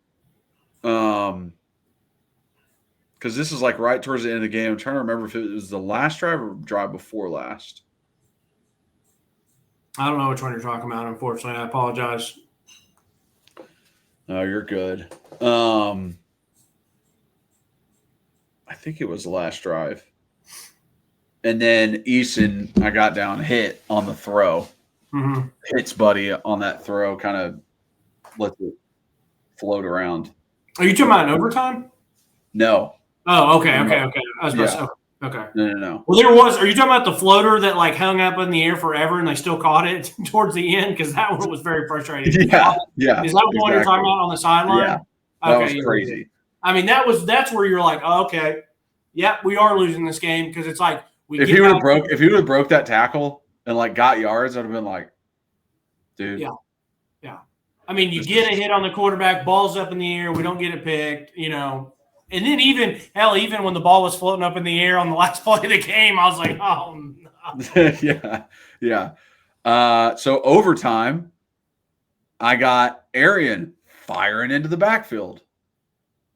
because this is like right towards the end of the game. I'm trying to remember if it was the last drive or drive before last. I don't know which one you're talking about, unfortunately. I apologize. No, you're good. I think it was the last drive. And then Eason, I got down hit on the throw. Mm-hmm. Hits Buddy on that throw, kind of lets it float around. Are you talking about in overtime? No. Oh, okay. I was about to say, okay. No. Well, are you talking about the floater that like hung up in the air forever and they still caught it towards the end? Because that one was very frustrating. Yeah. Is that the one you're talking about on the sideline? Yeah. That was crazy. I mean, that's where you're like, oh, okay, yeah, we are losing this game because it's like if he would have broke that tackle and like got yards, I'd have been like, dude. Yeah. I mean, you get a hit on the quarterback, ball's up in the air, we don't get it picked, And then even when the ball was floating up in the air on the last play of the game, I was like, oh Yeah. no. So overtime, I got Arian firing into the backfield.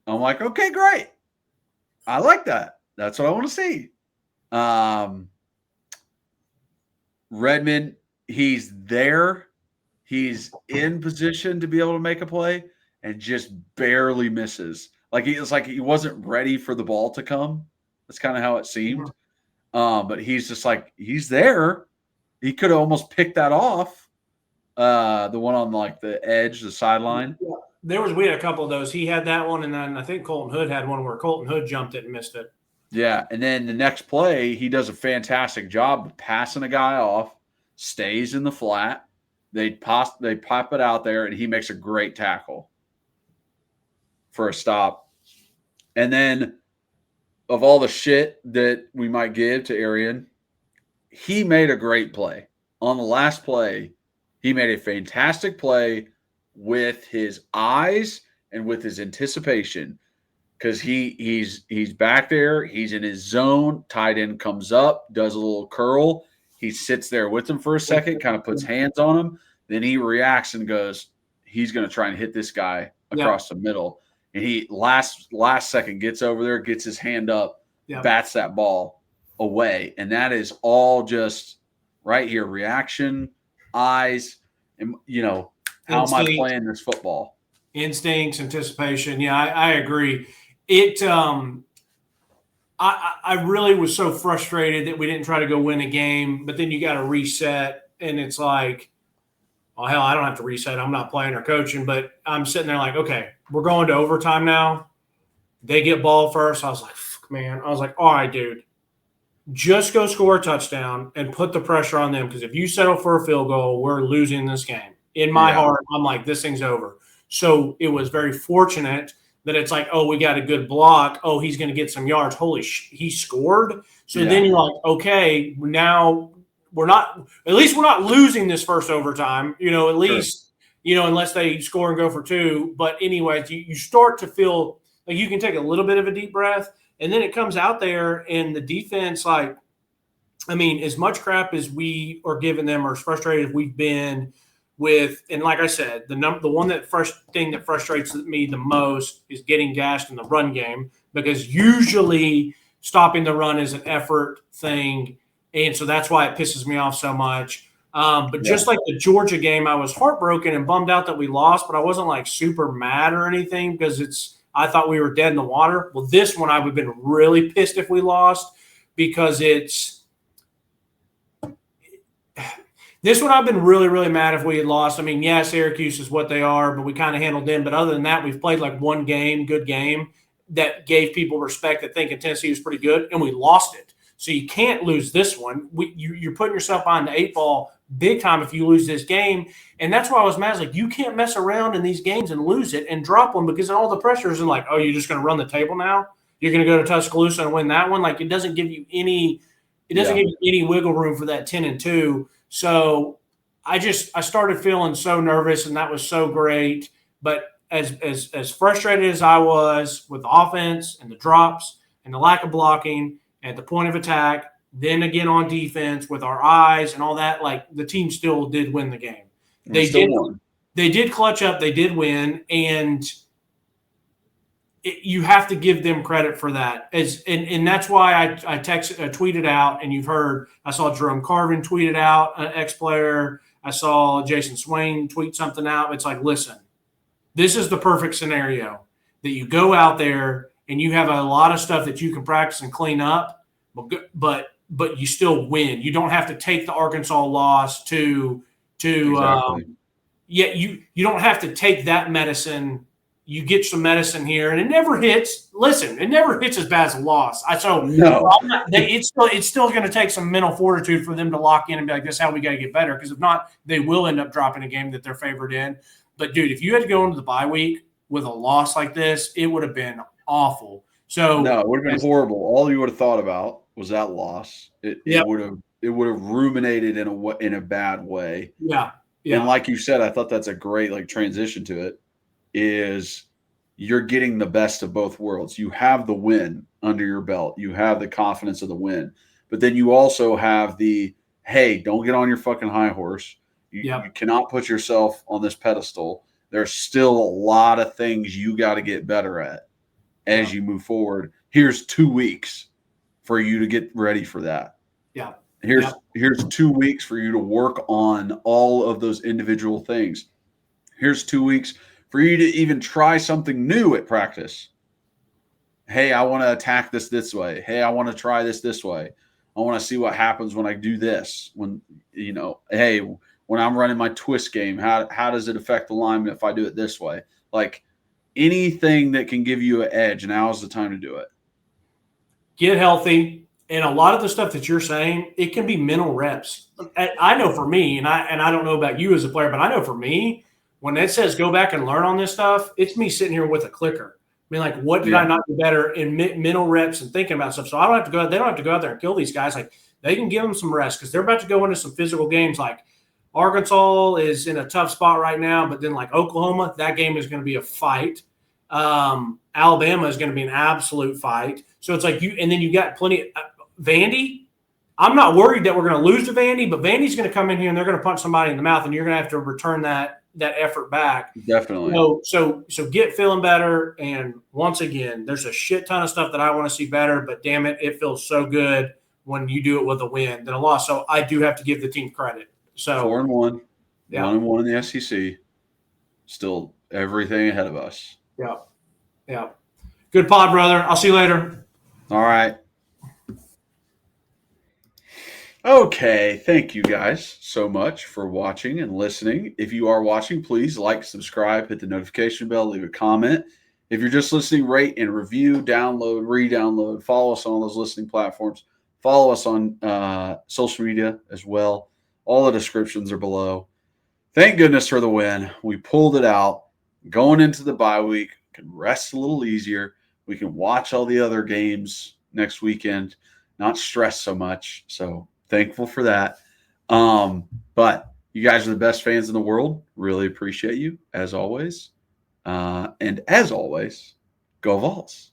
I'm like, okay, great. I like that. That's what I want to see. Redmond, he's there. He's in position to be able to make a play and just barely misses. Like he wasn't ready for the ball to come. That's kind of how it seemed. But he's just like, he's there. He could have almost picked that off. The one on like the edge, the sideline. Yeah. We had a couple of those. He had that one, and then I think Colton Hood had one where Colton Hood jumped it and missed it. Yeah, and then the next play, he does a fantastic job of passing a guy off, stays in the flat. They pop it out there, and he makes a great tackle for a stop. And then of all the shit that we might give to Arian, he made a great play. On the last play, he made a fantastic play with his eyes and with his anticipation because he's back there. He's in his zone. Tight end comes up, does a little curl. He sits there with him for a second, kind of puts hands on him. Then he reacts and goes, he's going to try and hit this guy across the middle. And he last second gets over there, gets his hand up, bats that ball away. And that is all just right here. Reaction, eyes, and, how am I playing this football? Instincts, anticipation. Yeah, I agree. It I really was so frustrated that we didn't try to go win a game, but then you got to reset, and it's like, oh, hell, I don't have to reset. I'm not playing or coaching, but I'm sitting there like, okay, we're going to overtime now. They get ball first. I was like, fuck, man. I was like, all right, dude, just go score a touchdown and put the pressure on them because if you settle for a field goal, we're losing this game. In my heart, I'm like, this thing's over. So it was very fortunate that it's like, oh, we got a good block. Oh, he's going to get some yards. Holy he scored. So then you're like, okay, now we're not losing this first overtime, at least, unless they score and go for two. But anyways, you start to feel like you can take a little bit of a deep breath, and then it comes out there and the defense, like, I mean, as much crap as we are giving them or as frustrated as we've been with, and like I said, the one thing that frustrates me the most is getting gashed in the run game, because usually stopping the run is an effort thing, and so that's why it pisses me off so much. But just like the Georgia game, I was heartbroken and bummed out that we lost, but I wasn't like super mad or anything because I thought we were dead in the water. Well, this one I would have been really pissed if we lost because this one I've been really, really mad if we had lost. I mean, Syracuse is what they are, but we kind of handled them. But other than that, we've played like one good game that gave people respect that thinking Tennessee was pretty good, and we lost it. So you can't lose this one. You're putting yourself behind the 8 ball big time if you lose this game. And that's why I was mad. Like, you can't mess around in these games and lose it and drop one because all the pressure is like, oh, you're just going to run the table now? You're going to go to Tuscaloosa and win that one? Like, it doesn't give you any give you any wiggle room for that 10-2. So I started feeling so nervous, and that was so great. But as frustrated as I was with the offense and the drops and the lack of blocking at the point of attack, then again on defense with our eyes and all that, like the team still did win the game. They did clutch up. They did win, and you have to give them credit for that. And that's why I tweeted out, and you've heard, I saw Jerome Carvin tweet it out, an ex-player. I saw Jason Swain tweet something out. It's like, listen, this is the perfect scenario that you go out there and you have a lot of stuff that you can practice and clean up, but you still win. You don't have to take the Arkansas loss to exactly. You don't have to take that medicine. You get some medicine here, and it never hits. Listen, it never hits as bad as a loss. It's still going to take some mental fortitude for them to lock in and be like, "This is how we got to get better." Because if not, they will end up dropping a game that they're favored in. But dude, if you had to go into the bye week with a loss like this, it would have been awful. So no, it would have been horrible. All you would have thought about was that loss. It would have ruminated in a bad way. Yeah. And like you said, I thought that's a great transition to it. Is you're getting the best of both worlds. You have the win under your belt. You have the confidence of the win. But then you also have the, hey, don't get on your fucking high horse. You cannot put yourself on this pedestal. There's still a lot of things you got to get better at as you move forward. Here's 2 weeks for you to get ready for that. Yeah. Here's 2 weeks for you to work on all of those individual things. Here's 2 weeks for you to even try something new at practice. Hey, I want to attack this way. Hey, I want to try this way. I want to see what happens when I do this. When, hey, when I'm running my twist game, how does it affect the lineman if I do it this way? Like anything that can give you an edge, now is the time to do it. Get healthy. And a lot of the stuff that you're saying, it can be mental reps. I know for me, and I don't know about you as a player, but I know for me, when it says go back and learn on this stuff, it's me sitting here with a clicker. I mean, like, what did I not do better in mental reps and thinking about stuff? So I don't have to go. They don't have to go out there and kill these guys. Like, they can give them some rest because they're about to go into some physical games. Like Arkansas is in a tough spot right now, but then like Oklahoma, that game is going to be a fight. Alabama is going to be an absolute fight. So it's like and then you got plenty. Vandy, I'm not worried that we're going to lose to Vandy, but Vandy's going to come in here and they're going to punch somebody in the mouth, and you're going to have to return that effort back. Definitely. So get feeling better. And once again, there's a shit ton of stuff that I want to see better, but damn it, it feels so good when you do it with a win than a loss. So I do have to give the team credit. So 4-1, 1-1 in the SEC, still everything ahead of us. Yeah. Good pod, brother. I'll see you later. All right. Okay, thank you guys so much for watching and listening. If you are watching, please like, subscribe, hit the notification bell, leave a comment. If you're just listening, rate and review, download, re-download, follow us on all those listening platforms. Follow us on social media as well. All the descriptions are below. Thank goodness for the win. We pulled it out. Going into the bye week, we can rest a little easier. We can watch all the other games next weekend, not stress so much. So thankful for that. But you guys are the best fans in the world. Really appreciate you, as always. And as always, go Vols.